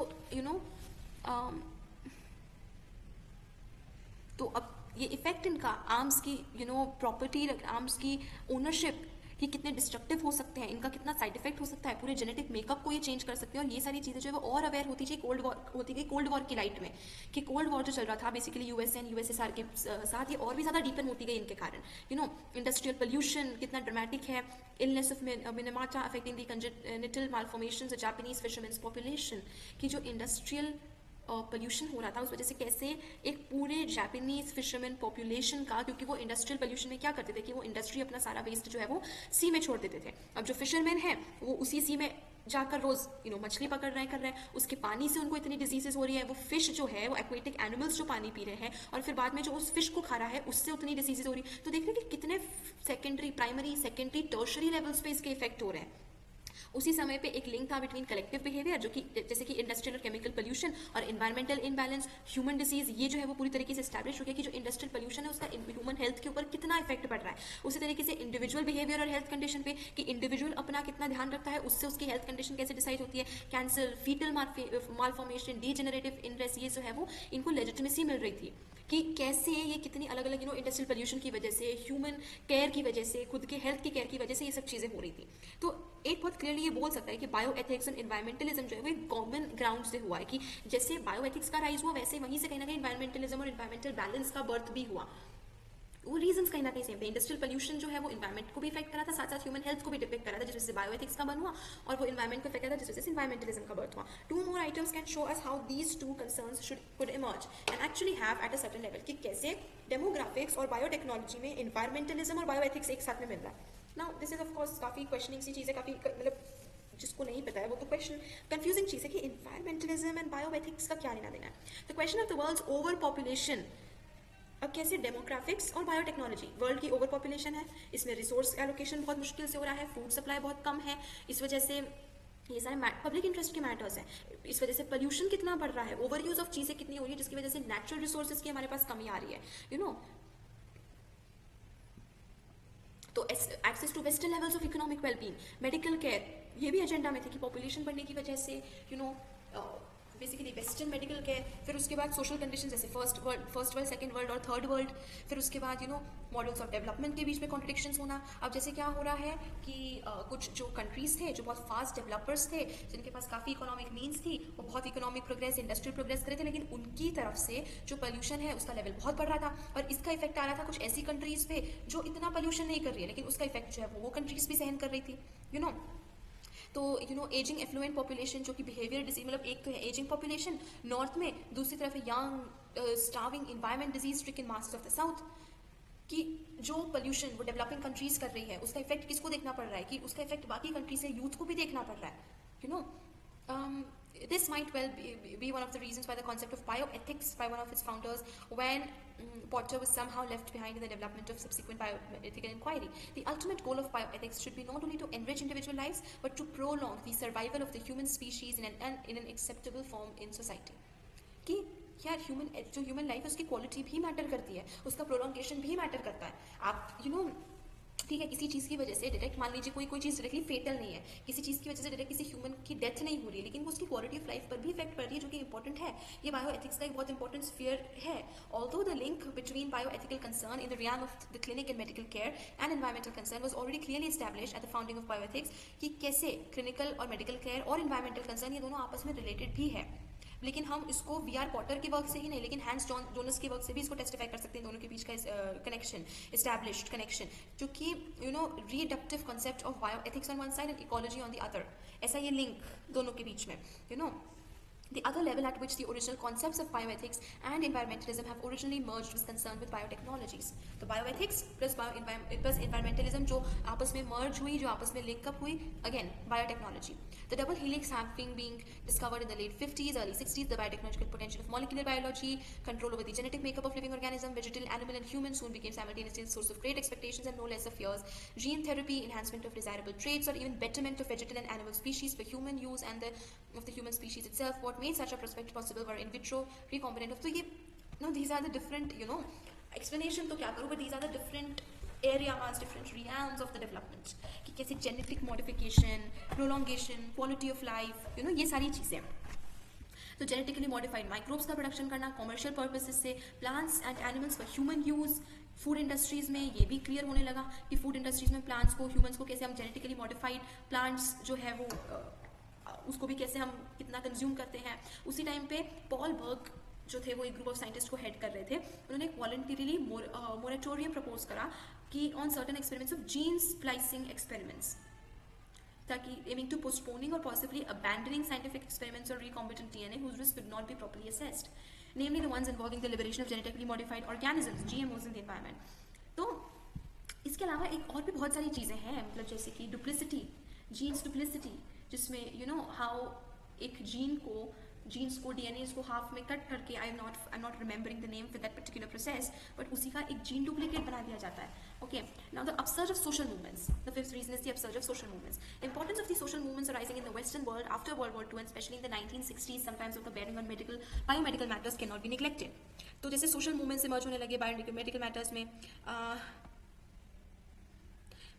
तो अब ये इफेक्ट इनका आर्म्स की प्रॉपर्टी, आर्म्स की ओनरशिप, कि कितने डिस्ट्रक्टिव हो सकते हैं, इनका कितना साइड इफेक्ट हो सकता है, पूरे जेनेटिक मेकअप को ये चेंज कर सकते हैं. और ये सारी चीज़ें जो है वो और अवेयर होती गई कोल्ड वॉर की लाइट में, कि कोल्ड वॉर जो चल रहा था बेसिकली यूएसए एंड यूएसएसआर के साथ, ये और भी ज़्यादा डीपन होती गई इनके कारण. इंडस्ट्रियल पोल्यूशन कितना ड्रामेटिक है, illness of Minamata affecting the congenital malformations of Japanese fishermen's population, कि जो इंडस्ट्रियल पोल्यूशन हो रहा था उस वजह से कैसे एक पूरे जापानीज फिशरमैन पॉपुलेशन का, क्योंकि वो इंडस्ट्रियल पोल्यूशन में क्या करते थे कि वो इंडस्ट्री अपना सारा वेस्ट जो है वो सी में छोड़ देते थे. अब जो फिशरमैन हैं वो उसी सी में जाकर रोज मछली पकड़ रहे हैं, उसके पानी से उनको इतनी डिजीजेस हो रही है. वो फिश जो है वो एक्वेटिक एनिमल्स जो पानी पी रहे हैं और फिर बाद में जो उस फिश को खा रहा है उससे उतनी डिजीजेस हो रही है. तो देख रहे हैं कि कितने secondary, primary, secondary, tertiary levels पे इसके इफेक्ट हो रहे हैं. उसी समय पे एक लिंक था बिटवीन कलेक्टिव बिहेवियर, जो कि जैसे कि इंडस्ट्रियल और केमिकल पोल्यूशन और इन्वायरमेंटल इनबैलेंस, ह्यूमन डिजीज, ये जो है वो पूरी तरीके से एस्टैब्लिश हो गया कि जो इंडस्ट्रियल पोल्यूशन है उसका ह्यूमन हेल्थ के ऊपर कितना इफेक्ट पड़ रहा है. उसी तरीके से इंडिविजुअल बिहेवियर और हेल्थ कंडीशन पे, कि इंडिविजुअल अपना कितना ध्यान रखता है उससे उसकी हेल्थ कंडीशन कैसे डिसाइड होती है. कैंसर, फीटल मालफॉर्मेशन, डीजेनरेटिव इंड्रेस, ये जो है वो इनको लेजिटिमेसी मिल रही थी कि कैसे ये कितनी अलग अलग इंडस्ट्रियल पोल्यूशन की वजह से, ह्यूमन केयर की वजह से, खुद के हेल्थ की केयर की वजह से ये सब चीज़ें हो रही थी. तो एक बहुत क्लियरली ये बोल सकता है कि बायो एथिक्स और इन्वायरमेंटलिज्म जो है वो एक कॉमन ग्राउंड से हुआ है, कि जैसे बायो एथिक्स का राइज हुआ वैसे वहीं से कहीं ना कहीं इन्वायरमेंटलिज्म और इन्वायरमेंटल बैलेंस का बर्थ भी हुआ. वो रीजंस कहीं ना कहीं सेम थे। इंडस्ट्रियल पोल्यूशन जो है वो इन्वायरमेंट को भी इफेक्ट करा था, साथ साथ ह्यूमन हेल्थ को भी डिपेक्ट करा था, जिस वजह से बायोएथिक्स का बन हुआ, और वो इन्वायरमेंट को इफेक्ट करा था, जिस वजह से इन्वायरमेंटलिज्म का बर्थ हुआ। Two more items can show us how these two concerns could emerge and actually have at a certain level, कि कैसे डेमोग्राफिक्स और बायोटेक्नोलॉजी में इन्वायरमेंटलिज्म और बायोएथिक्स एक साथ में मिल रहा है। Now this is of course काफी क्वेश्चनिंग सी चीज़ है, काफी मतलब जिसको नहीं पता है वो तो क्वेश्चन कंफ्यूजिंग चीज़ है कि इन्वायरमेंटलिज्म एंड बायोएथिक्स का क्या लेना देना है। The question of the world's over population, अब कैसे डेमोग्राफिक्स और बायोटेक्नोलॉजी, वर्ल्ड की ओवर पॉपुलेशन है, इसमें रिसोर्स एलोकेशन बहुत मुश्किल से हो रहा है, फूड सप्लाई बहुत कम है, इस वजह से ये सारे पब्लिक इंटरेस्ट के मैटर्स हैं, इस वजह से पोल्यूशन कितना बढ़ रहा है, ओवर यूज ऑफ चीज़ें कितनी हो रही है, जिसकी वजह से नेचुरल रिसोर्सेज की हमारे पास कमी आ रही है, यू नो। तो access to western levels of economic wellbeing, medical care, ये भी एजेंडा में थे कि पॉपुलेशन बढ़ने की वजह से you know basically western medical care, फिर उसके बाद सोशल कंडीशन जैसे फर्स्ट वर्ल्ड, सेकंड वर्ल्ड और थर्ड वर्ल्ड, फिर उसके बाद you know models of development के बीच में कॉन्ट्रडिक्शंस होना। अब जैसे क्या हो रहा है कि कुछ जो कंट्रीज थे जो बहुत फास्ट डेवलपर्स थे, जिनके पास काफ़ी इकोनॉमिक मीन्स थी, वो बहुत इकोनॉमिक प्रोग्रेस, इंडस्ट्रियल प्रोग्रेस करे थे, लेकिन उनकी तरफ से जो पोल्यूशन है उसका लेवल बहुत बढ़ रहा था, और इसका इफेक्ट आ रहा था कुछ ऐसी कंट्रीज पे जो इतना पोल्यूशन नहीं कर रही है, लेकिन उसका इफेक्ट जो है वो कंट्रीज भी सहन कर रही थी, यू नो। तो you know ageing affluent population जो कि बिहेवियर डिजीज, मतलब एक तो है एजिंग पॉपुलेशन नॉर्थ में, दूसरी तरफ है young starving environment disease stricken masses of the south, कि जो पोल्यूशन वो डेवलपिंग कंट्रीज कर रही है उसका इफेक्ट किसको देखना पड़ रहा है, कि उसका इफेक्ट बाकी कंट्री से यूथ को भी देखना पड़ रहा है, you no. This might well be one of the reasons why the concept of bioethics by one of its founders, when Potter was somehow left behind in the development of subsequent bioethical inquiry. The ultimate goal of bioethics should be not only to enrich individual lives, but to prolong the survival of the human species in an acceptable form in society. कि यार human life है उसकी quality भी matter करती है, उसका prolongation भी matter करता है। आप यू नो ठीक है, किसी चीज़ की वजह से डायरेक्ट मान लीजिए कोई चीज़ डायरेक्टली फेटल नहीं है, किसी चीज़ की वजह से डायरेक्ट किसी ह्यूमन की डेथ नहीं हो रही है, लेकिन वो उसकी क्वालिटी ऑफ लाइफ पर भी इफेक्ट पड़ रही है, जो कि इंपॉर्टेंट है। ये बायो एथिक्स का एक बहुत इंपॉर्टेंट स्फीयर है। Although the link between bio ethical concern in the realm of the clinic and medical care and environmental concern was already clearly establish at the founding of bio ethics, कि कैसे clinical और medical care और environmental concern ये दोनों आपस में related भी है। लेकिन हम इसको वी.आर. पॉटर के वर्क से ही नहीं, लेकिन हैंस जोनस के वर्क से भी इसको टेस्टिफाई कर सकते हैं, दोनों के बीच का कनेक्शन, एस्टैब्लिश्ड कनेक्शन, जो कि you know reductive concept of bio ethics on one side and ecology on the other, ऐसा ये लिंक दोनों के बीच में, you know. The other level at which the original concepts of bioethics and environmentalism have originally merged was concerned with biotechnologies. तो bioethics plus environmentalism जो आपस में merge हुई, जो आपस में link up हुई, again biotechnology. The double helix having been discovered in the late 50s, early 60s, the biotechnological potential of molecular biology, control over the genetic makeup of living organism, vegetal, animal, and human soon became simultaneously a source of great expectations and no less of fears. Gene therapy, enhancement of desirable traits, or even betterment of vegetal and animal species for human use and of the human species itself. What made such a prospect possible were in vitro recombinant of, तो ये no, these are the different, you know, explanation तो क्या करूँ, but these are the different areas, different realms of the development, कि कैसे genetic modification, prolongation, quality of life, you know, ये सारी चीज़ें। तो जेनेटिकली मॉडिफाइड माइक्रोब्स का प्रोडक्शन करना कॉमर्शियल पर्पसेस से, plants and animals for human use, food industries में ये भी क्लियर होने लगा कि फूड इंडस्ट्रीज़ में प्लांट्स को, ह्यूमंस को कैसे हम जेनेटिकली मॉडिफाइड प्लांट्स जो है वो उसको भी कैसे हम कितना कंज्यूम करते हैं। उसी टाइम पे पॉल बर्ग जो थे वो एक ग्रुप ऑफ साइंटिस्ट को हेड कर रहे थे, उन्होंने एक वॉलंटरीली मोरेटोरियम प्रपोज करा कि on certain experiments of gene splicing experiments, ताकि एमिंग टू पोस्टपोनिंग और पॉसिबली अबैंडनिंग साइंटिफिक एक्सपेरिमेंट्स और recombinant DNA whose risk could not be properly assessed, namely the ones involving the liberation of genetically modified organisms, GMOs in the environment. तो इसके अलावा एक और भी बहुत सारी चीज़ें हैं, मतलब जैसे कि डुप्लिसिटी, जीन्स डुप्लिसिटी, जिसमें यू नो हाउ एक जीन्स को डीएनए को हाफ में कट करके, I am not remembering the name for that particular process, but उसी का एक जीन डुप्लीकेट बना दिया जाता है। Okay, now the upsurge of social movements, the fifth reason is the upsurge of social movements. Importance of the social movements arising in the western world after world war II and specially in the 1960s, sometimes of the bearing on biomedical matters can not be neglected. तो जैसे social movements emerge होने लगे biomedical matters में,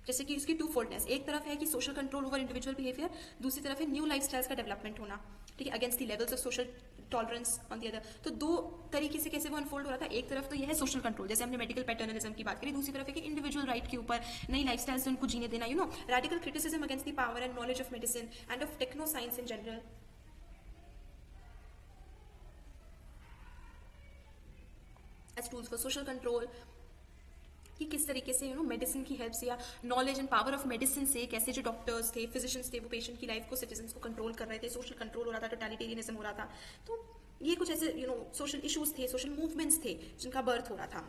जैसे कि उसकी to फोल्डनेस, एक तरफ है कि social control over individual behaviour, दूसरी तरफ है न्यू लाइफस्टाइल्स का डेवलपमेंट होना, ठीक है, against the levels of social tolerance on the other. तो दो तरीके से कैसे वो अनफोल्ड हो रहा था, एक तरफ तो यह है सोशल कंट्रोल, जैसे हमने मेडिकल पैटर्नलिज्म की बात करी, दूसरी तरफ है कि इंडिविजुअल राइट के ऊपर नई लाइफस्टाइल से उनको जीने देना, you know, radical criticism against the power and knowledge of medicine and of techno science in general. As tools for social control, कि किस तरीके से मेडिसिन की हेल्प से या knowledge and power of medicine से कैसे जो डॉक्टर्स थे, फिजिशियंस थे, वो पेशेंट की लाइफ को, सिटीजन्स को कंट्रोल कर रहे थे, सोशल कंट्रोल हो रहा था, टोटलिटेरियनिज्म हो रहा था। तो ये कुछ ऐसे सोशल इशूज थे, सोशल मूवमेंट्स थे जिनका बर्थ हो रहा था।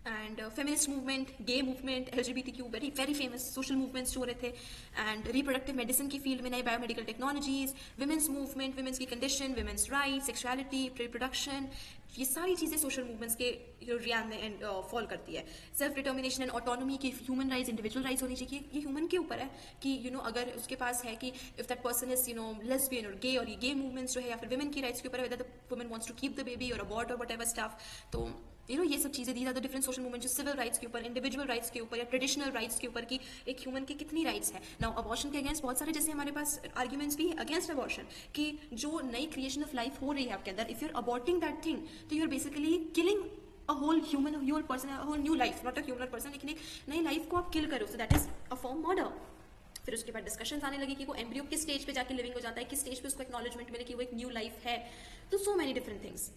And feminist movement, gay movement, LGBTQ, very very famous social movements जो हो रहे थे। एंड रिप्रोडक्टिव मेडिसिन की फील्ड में नई biomedical technologies, women's movement, women's की condition, women's right, sexuality, reproduction, ये सारी चीज़ें सोशल मूवमेंट्स के रियान में फॉल करती है। सेल्फ डिटर्मिनेशन एंड ऑटोनॉमी की ह्यूमन राइट्स, इंडिविजुअल राइट्स होनी चाहिए, ये ह्यूमन के ऊपर है कि अगर उसके पास है कि if that person is lesbian और गे, और ये गे मूवमेंट्स जो है या फिर विमेन की राइट्स के ऊपर है, whether the woman wants to keep the baby और अबॉर्ट और व्हाटएवर स्टफ। तो ये सब चीज़ें, these are the different social movement जो सिविल राइट्स के ऊपर, इंडिविजुअल राइट्स के ऊपर या ट्रेडिशनल राइट्स के ऊपर कि एक ह्यूमन के कितनी राइट्स है। नाउ अबॉर्शन के अगेंस्ट बहुत सारे जैसे हमारे पास आर्ग्यूमेंट्स भी है अगेंस्ट अबॉर्शन, कि जो नई क्रिएशन ऑफ लाइफ हो रही है आपके अंदर, if you are aborting that thing, तो you are basically killing a whole human, human person, a whole new life, not a human person, लेकिन एक नई लाइफ को आप किल करो, so that is a form murder. फिर उसके बाद डिस्कशंस आने लगी कि वो एम्ब्रियो किस स्टेज पे जाके लिविंग हो जाता है, किस स्टेज पे उसको एक्नॉलेजमेंट मिले कि वो एक न्यू लाइफ है। तो so many different things.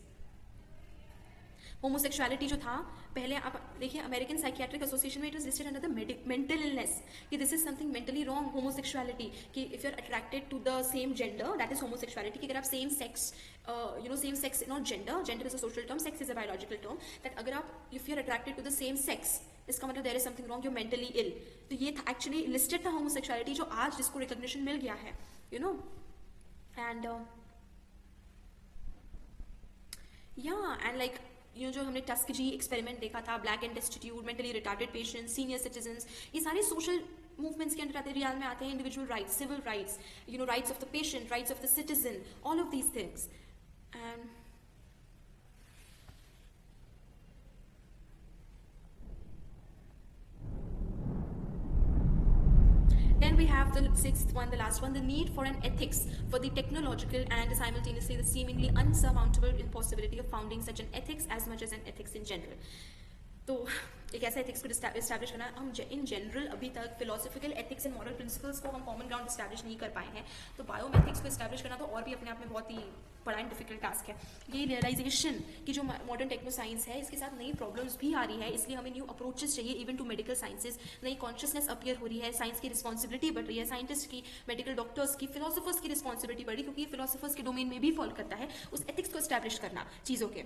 Homosexuality जो था, पहले आप देखिए अमेरिकन साइकियाट्रिक एसोसिएशन में it was listed under the mental illness, कि this is something mentally wrong, homosexuality, कि if you are attracted to the same gender, that is homosexuality, कि अगर आप same sex same sex, not gender, gender is a social term, sex is a biological term, that अगर आप if you are attracted to the same sex, इसका मतलब there is something wrong, you mentally ill. तो ये actually listed था homosexuality, जो आज जिसको रिकॉग्निशन मिल गया है, एंड एंड लाइक जो हमने टस्कजी एक्सपेरिमेंट देखा था, black and destitute, mentally retarded patients, senior citizens, ये सारे सोशल मूवमेंट्स के अंदर आते हैं, रियाल में आते हैं। Individual rights, civil rights, rights of the patient, rights of the citizen, all of these things. And then we have the sixth one, the last one, the need for an ethics for the technological and simultaneously the seemingly unsurmountable impossibility of founding such an ethics as much as an ethics in general. तो एक ऐसा ethics को establish करना, हम in general अभी तक philosophical ethics and moral principles को हम कॉमन ग्राउंड इस्टेब्लिश नहीं कर पाए हैं। तो बायोमेथिक्स को इस्टेब्लिश करना तो और भी अपने आप में बहुत ही बड़ा एंड डिफिकल्ट टास्क है। ये रियलाइजेशन कि जो मॉडर्न टेक्नो साइंस है, इसके साथ नई प्रॉब्लम्स भी आ रही है, इसलिए हमें न्यू अप्रोचेस चाहिए इवन टू मेडिकल साइंसेज। नई कॉन्शियसनेस अपीयर हो रही है, साइंस की रिस्पॉन्सिबिलिटी बढ़ रही है, साइंटिस्ट की, मेडिकल डॉक्टर्स की, फिलोसफर्स की रिस्पॉन्सिबिलिटी बढ़ रही है, क्योंकि ये फिलोसफर्स के डोमेन में भी फॉल करता है उस एथिक्स को इस्टेब्लिश करना चीज़ों के।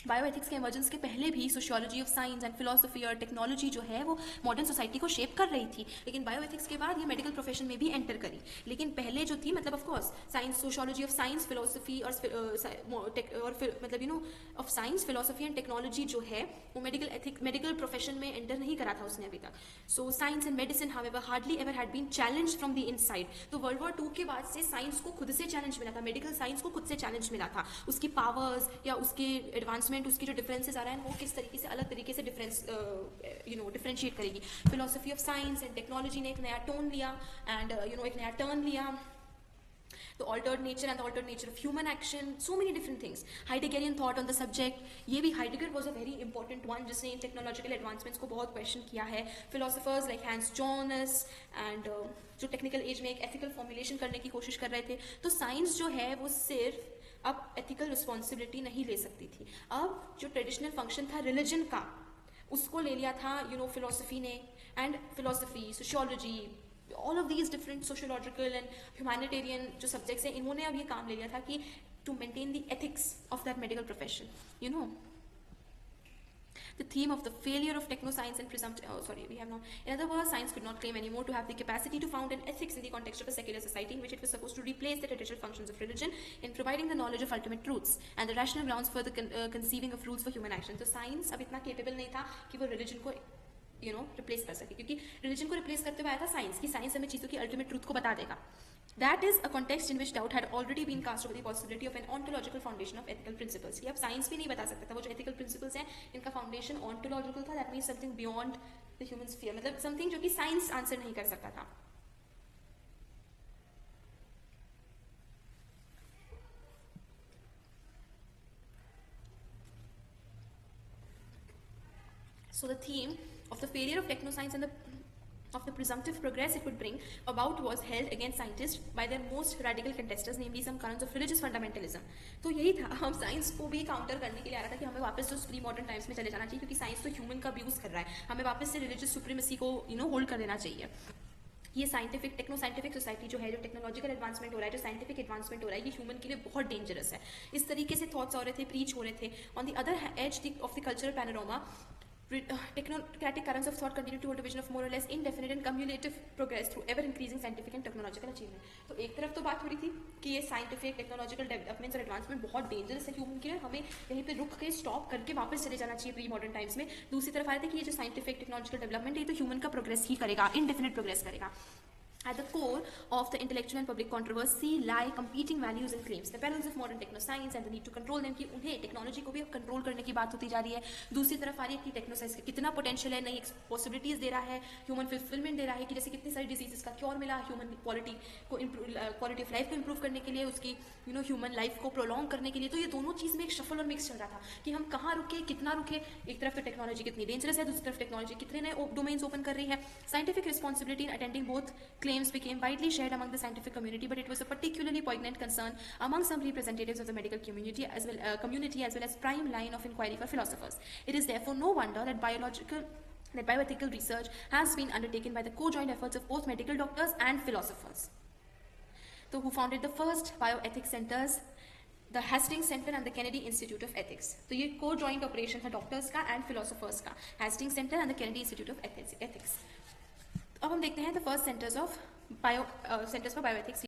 बायोएथिक्स के इमर्जेंस के पहले भी sociology of science and philosophy और टेक्नोलॉजी जो है वो मॉडर्न सोसाइटी को शेप कर रही थी, लेकिन बायोएथिक्स के बाद ये मेडिकल प्रोफेशन में भी एंटर करी। लेकिन पहले जो थी, मतलब of course science, sociology of science, philosophy और मतलब of science, philosophy and technology जो है वो मेडिकल प्रोफेशन में एंटर नहीं करा था उसने अभी तक। So science and medicine however hardly ever had been challenge from the inside. तो वर्ल्ड वॉर 2 के बाद से साइंस को खुद से चैलेंज मिला था, मेडिकल साइंस को खुद से चैलेंज मिला था, उसकी पावर्स या उसके एडवांसमेंट, उसकी जो डिफरेंसेस आ रहा है वो किस तरीके से अलग तरीके से डिफरेंशिएट करेगी। Philosophy of science and technology ने एक नया टोन लिया एंड एक नया टर्न लिया। The altered nature and the altered nature of human action, so many different things. Heideggerian thought on the subject, ये भी Heidegger was a very important one जिसने इन technological advancements को बहुत question किया है। Philosophers like Hans Jonas and जो technical age में एक ethical formulation करने की कोशिश कर रहे थे। तो साइंस जो है वो सिर्फ अब एथिकल रिस्पॉन्सिबिलिटी नहीं ले सकती थी, अब जो ट्रेडिशनल फंक्शन था रिलीजन का उसको ले लिया था फिलोसफी ने। And philosophy, sociology, all of these different sociological and humanitarian जो सब्जेक्ट्स हैं, इन्होंने अब ये काम ले लिया था कि to maintain the ethics of that medical profession. The theme of the failure of technoscience and in other words, science could not claim anymore to have the capacity to found an ethics in the context of a secular society in which it was supposed to replace the traditional functions of religion in providing the knowledge of ultimate truths and the rational grounds for the conceiving of rules for human action. तो science अब इतना capable नहीं था कि वो religion को replace कर सके, क्योंकि रिलीजन को रिप्लेस करते हुए आया था साइंस, की साइंस हमें चीज़ों की अल्टीमेट ट्रूथ को बता देगा। That is a context in which doubt had already been cast over the possibility of an ontological foundation of ethical principles. कि अब साइंस भी नहीं बता सकता था वो जो ethical principles हैं, इनका फाउंडेशन ontological था, that means something beyond the human sphere, मतलब something जो कि साइंस आंसर नहीं कर सकता था। So the theme of the failure of technoscience and the of the presumptive progress it would bring about was held against scientists by their most radical contesters, namely some currents of religious fundamentalism. तो यही था, हम science को भी counter करने के लिए आ रहा था कि हमें वापस तो प्री मॉडर्न टाइम्स में चले जाना चाहिए, क्योंकि साइंस तो ह्यूमन का अब्यूज कर रहा है, हमें वापस से रिलीजियस सुप्रीमेसी को होल्ड कर देना चाहिए. ये साइंटिफिक टेक्नो साइंटिफिक सोसाइटी जो है, जो टेक्नोलॉजिकल एडवांसमेंट हो रहा है, जो साइंटिफिक एडवांसमेंट हो रहा है, ये ह्यूमन के लिए बहुत डेंजरस है. इस तरीके से थॉट्स हो रहे थे, प्रीच हो रहे थे. On the other edge of the cultural panorama, technocratic currents of thought continue to hold a vision of more or less indefinite and cumulative progress through ever increasing scientific and technological achievement. तो एक तरफ तो बात हो रही थी कि ये साइंटिफिक टेक्नोलॉजिकल डेवलपमेंट्स और एडवांसमेंट बहुत डेंजरस है ह्यूमन के लिए, हमें यहीं पे रुक के स्टॉप करके वापस चले जाना चाहिए प्री मॉडर्न टाइम्स में. दूसरी तरफ आ रहे थे कि ये जो साइंटिफिक टेक्नोलॉजिकल डेवलपमेंट है, ये तो ह्यूमन का प्रोग्रेस ही करेगा, इनडेफिनेट प्रोग्रेस करेगा. At the core of the intellectual and public controversy lie competing values and claims, the perils of modern technoscience and the need to control them, कि उन्हें technology को भी अब कंट्रोल करने की बात होती जा रही है. दूसरी तरफ आ रही है कि टेक्नोसाइंस का कितना पोटेंशियल है, नई पॉसिबिलिटीज दे रहा है, ह्यूमन फुलफिलमेंट दे रहा है, कि जैसे कितनी सारी डिजीजेस का क्योर मिला, ह्यूमन क्वालिटी ऑफ लाइफ को इंप्रूव करने के लिए, उसकी ह्यूमन लाइफ को प्रोलॉन्ग करने के लिए. तो ये दोनों चीज़ में एक शफल और मिक्स चल रहा था कि हम कहाँ रुके, कितना रुके. एक तरफ तो टेक्नोलॉजी कितनी डेंजरस है, दूसरी तरफ टेक्नोलॉजी कितने नए डोमेन्स ओपन कर रही है. Scientific responsibility in attending both claims became widely shared among the scientific community, but it was a particularly poignant concern among some representatives of the medical community as well as prime line of inquiry for philosophers. It is therefore no wonder that bioethical research has been undertaken by the co-joint efforts of both medical doctors and philosophers. So who founded the first bioethics centers? The Hastings Center and the Kennedy Institute of Ethics. तो ये co-joint operation है doctors का and philosophers का, Hastings Center and the Kennedy Institute of Ethics. अब हम देखते हैं the first centres for bioethics.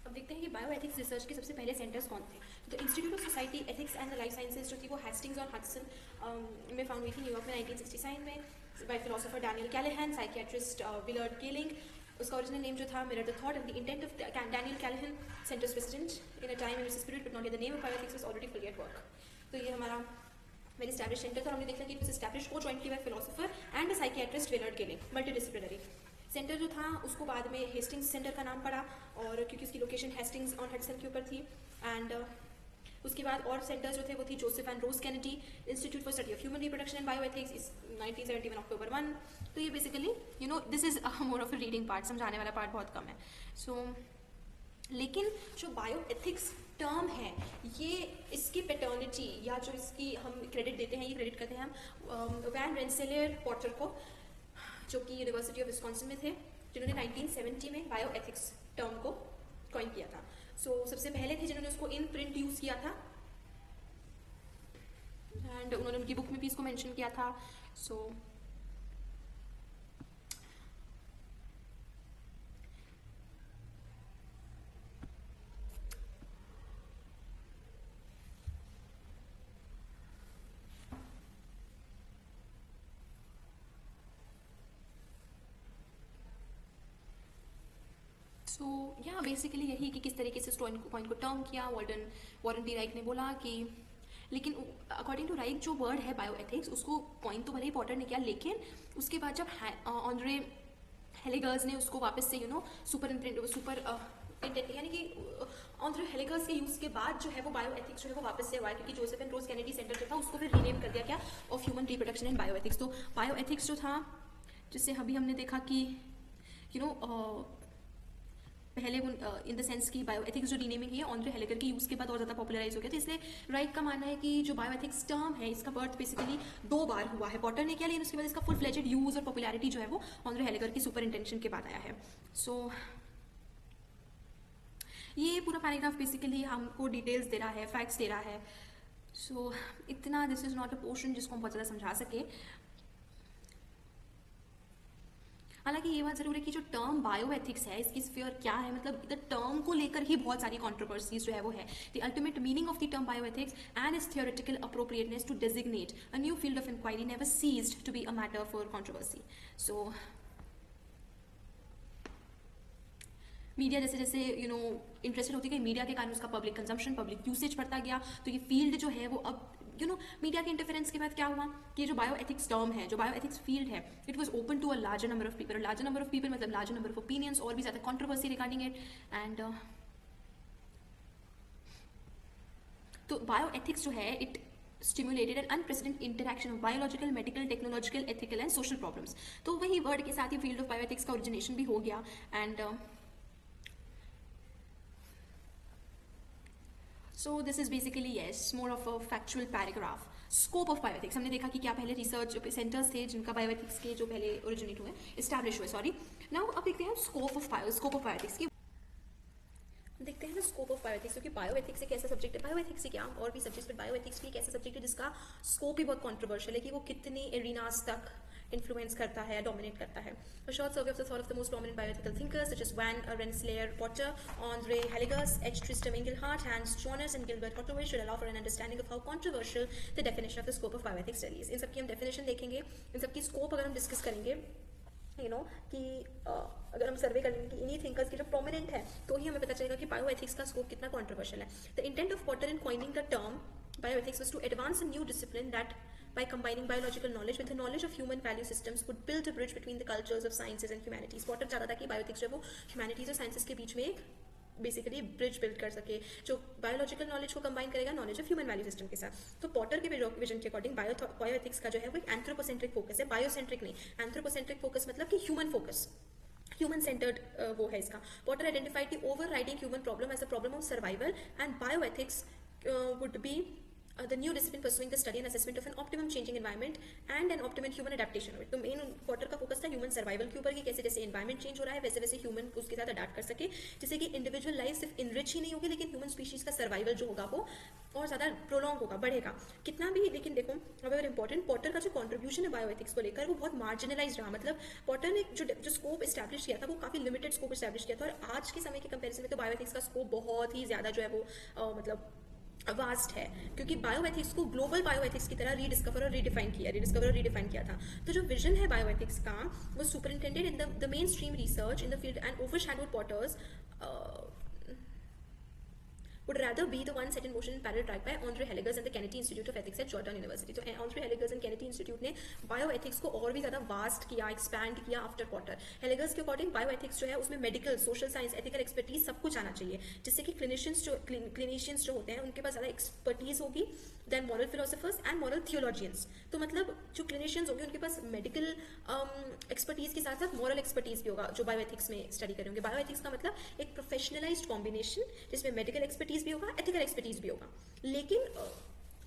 अब देखते हैं कि बायोएथिक्स रिसर्च के सबसे पहले सेंटर्स कौन थे. तो institute of society ethics and the life sciences जो थी वो हेस्टिंग्स और हडसन में फाउंड हुई थी न्यूयॉर्क में 1967 में by philosopher Daniel Callahan, psychiatrist Willard Keeling. उसका ओरिजिनल नेम जो था mirror the thought and the intent of Daniel Callahan centre's president in a time in which spirit but not the name of bioethics was already fully at work. तो ये हमारा well establish centre था. हमने देखा कि it was establish को jointly by philosopher and a psychiatrist Willard Keeling. Multidisciplinary centre जो था उसको बाद में हेस्टिंग्स सेंटर का नाम पड़ा, और क्योंकि उसकी लोकेशन हेस्टिंग्स ऑन हडसन के ऊपर थी. एंड उसके बाद और सेंटर्स जो थे वो थी Joseph and Rose Kennedy Institute for Study of human reproduction and Bioethics इस 1971 अक्टूबर 1. तो ये basically this is more of a reading part, समझाने वाला पार्ट बहुत कम है. सो लेकिन जो बायोएथिक्स टर्म है, ये इसकी पैटर्निटी या जो इसकी हम क्रेडिट देते हैं, ये क्रेडिट करते हैं हम वैन रेंसेलर पॉटर को, जो कि यूनिवर्सिटी ऑफ विस्कॉन्सिन में थे, जिन्होंने 1970 में बायोएथिक्स टर्म को कॉइन किया था. सो सबसे पहले थे जिन्होंने उसको इन प्रिंट यूज़ किया था, एंड उन्होंने उनकी बुक में भी इसको मेंशन किया था. सो या बेसिकली यही कि किस तरीके से इस पॉइंट को टर्म किया. वॉरेन बी राइक ने बोला कि, लेकिन अकॉर्डिंग टू राइक जो वर्ड है बायोएथिक्स, उसको पॉइंट तो भले ही पॉटर ने किया, लेकिन उसके बाद जब ऑन्ड्रे हेलिगर्स ने उसको वापस से सुपर यानी कि ऑन्ड्रे हेलिगर्स के यूज़ के बाद जो है वो बायोएथिक्स जो है वो वापस से हुआ है, क्योंकि Joseph and Rose Kennedy Center जो था उसको फिर रीनेम कर दिया गया of human reproduction and bioethics. तो बायोएथिक्स जो था, जिससे अभी हमने देखा कि पहले इन द सेंस की बायोएथिक्स जो रीनेमिंग है ऑन्ड्रे हेलिगर के यूज़ के बाद और ज़्यादा पॉपुलराइज हो गया. तो इसलिए राइट का मानना है कि जो बायोएथिक्स टर्म है इसका बर्थ बेसिकली 2 बार हुआ है. पॉटर ने किया, लेकिन उसके बाद इसका फुल फ्लेजेड यूज़ और पॉपुलैरिटी जो है वो ऑन्ड्रे हेलिगर की सुपर इंटेंशन के बाद आया है. सो ये पूरा पैराग्राफ बेसिकली हमको डिटेल्स दे रहा है, फैक्ट्स दे रहा है. सो इतना, this is not a portion जिसको हम बहुत ज़्यादा समझा सके. हालांकि ये बात जरूर है कि जो टर्म बायोएथिक्स है इसकी स्फीयर क्या है, मतलब द टर्म को लेकर ही बहुत सारी कंट्रोवर्सीज जो है वो है. The ultimate meaning of the term bioethics and its theoretical appropriateness to designate a new field of inquiry never ceased to be a matter for controversy. So media जैसे जैसे इंटरेस्टेड होती गई, मीडिया के कारण उसका पब्लिक कंजम्पशन, पब्लिक यूसेज बढ़ता गया. तो ये फील्ड जो है वो अब मीडिया के इंटरफेरेंस के बाद क्या हुआ कि जो बायोएथिक्स टर्म है, जो बायोएथिक्स फील्ड है, it was open to a larger number of people. Larger number of people मतलब लार्जर नंबर ऑफ ओपिनियंस, और भी ज़्यादा कंट्रोवर्सी रिगार्डिंग इट. एंड तो बायोएथिक्स जो है, it stimulated an unprecedented interaction of biological, medical, technological, ethical and social problems. तो वही word के साथ ही फील्ड ऑफ बायोएथिक्स का ओरिजिनेशन भी हो गया. And so this is basically, yes, more of a factual paragraph. Scope of bioethics हमने देखा कि क्या पहले रिसर्च सेंटर्स थे जिनका बायोएथिक्स के जो पहले ओरिजिनेट हुए, इस्टेब्लिश हुए, सॉरी. नाउ अब देखते हैं स्कोप ऑफ बायोएथिक्स की. देखते हैं ना स्कोप ऑफ बायोएथिक्स, क्योंकि बायोएथिक्स एक ऐसा सब्जेक्ट है, बायोएथिक्स ही क्या और भी सब्जेक्ट्स, बट बायोएथिक्स भी एक ऐसा सब्जेक्ट है जिसका स्कोप ही बहुत कॉन्ट्रोवर्शियल है कि वो कितनी एरिनास तक इन्फ्लुएंस करता है, डोमिनेट करता है. A short survey of the thought of the most prominent bioethical thinkers such as Van Rensselaer Potter, Andre Haligers, H. Tristram Engelhardt, Hans Jonas and Gilbert Hottoway should allow for an understanding of how controversial the definition of the scope of bioethics really is. इन सबकी हम definition देखेंगे, इन सबकी scope अगर हम discuss करेंगे, कि अगर हम सर्वे करेंगे कि इन्हीं थिंकर्स की जो प्रोमिनेंट है तो ही हमें पता चलेगा कि बायोएथिक्स का स्कोप कितना कॉन्ट्रोवर्शियल है. The intent of Potter in coining the term bioethics was to advance a new discipline that, by combining biological knowledge with the knowledge of human value systems, would build a bridge between the cultures of sciences and humanities. Potter चाहता था कि bioethics जो है वो humanities और sciences के बीच में एक बेसिकली ब्रिज बिल्ड कर सके, जो बायोलॉजिकल नॉलेज को कंबाइन करेगा knowledge of human value system के साथ. तो पॉटर के विजन के अकॉर्डिंग बायोएथिक्स का जो है वो एक एंथ्रोपोसेंट्रिक फोकस है, बायोसेंट्रिक नहीं. एंथ्रोपोसेंट्रिक फोकस मतलब कि ह्यूमन फोकस, ह्यूमन सेंटर्ड वो है इसका. Potter identified the overriding human problem as a problem of survival and bioethics would be the new discipline pursuing the study and assessment of an optimum changing environment and an optimum human adaptation of it. तो main Potter का focus था human survival के ऊपर कि कैसे जैसे environment change हो रहा है वैसे वैसे ह्यूमन उसके साथ अडाप्ट कर सके, जिससे कि इंडिविजुअल लाइफ सिर्फ इनरिच ही नहीं होगी लेकिन ह्यूमन स्पीशीज का सर्वाइवल जो होगा वो और ज़्यादा प्रोलॉन्ग होगा, बढ़ेगा कितना भी. लेकिन देखो अगर इंपॉर्टेंट पॉटर का जो कॉन्ट्रीब्यूशन है बायोएथिक्स को लेकर वो बहुत मार्जिनलाइज रहा. मतलब पॉटर ने जो स्कोप इस्टेब्लिश किया था वो काफ़ी लिमिटेड स्कोप इस्टेब्लिश किया था, और आज के समय के कंपेरिजन में तो बायोएथिक्स का स्कोप बहुत ही ज़्यादा जो है वो मतलब वास्ट है, क्योंकि बायोएथिक्स को ग्लोबल बायोएथिक्स की तरह रीडिस्कवर और रीडिफाइन किया था. तो जो विजन है बायोएथिक्स का वो superintended in the main stream research in the field and overshadowed Potter's would rather be the one set in motion in parallel track by Andre Haligers and the Kennedy Institute of Ethics at Georgetown University. तो Andre Haligers and Kennedy Institute ने bioethics को और भी ज़्यादा vast किया, expand किया after Potter. Haligers के according bioethics जो है उसमें medical, social science, ethical expertise सब कुछ आना चाहिए, जिससे कि क्लिनिशियंस जो होते हैं उनके पास ज़्यादा एक्सपर्टीज होगी than moral philosophers and moral theologians. तो मतलब जो क्लिनिशियंस होंगे उनके पास मेडिकल एक्सपर्टीज के साथ साथ मॉरल एक्सपर्टीज भी होगा जो बायोएथिक्स में स्टडी करेंगे. बायोएथिक्स का मतलब एक प्रोफेशनलाइज्ड कॉम्बिनेशन जिसमें मेडिकल एक्सपर्टीज भी होगा, एथिकल एक्सपर्टीज भी होगा. लेकिन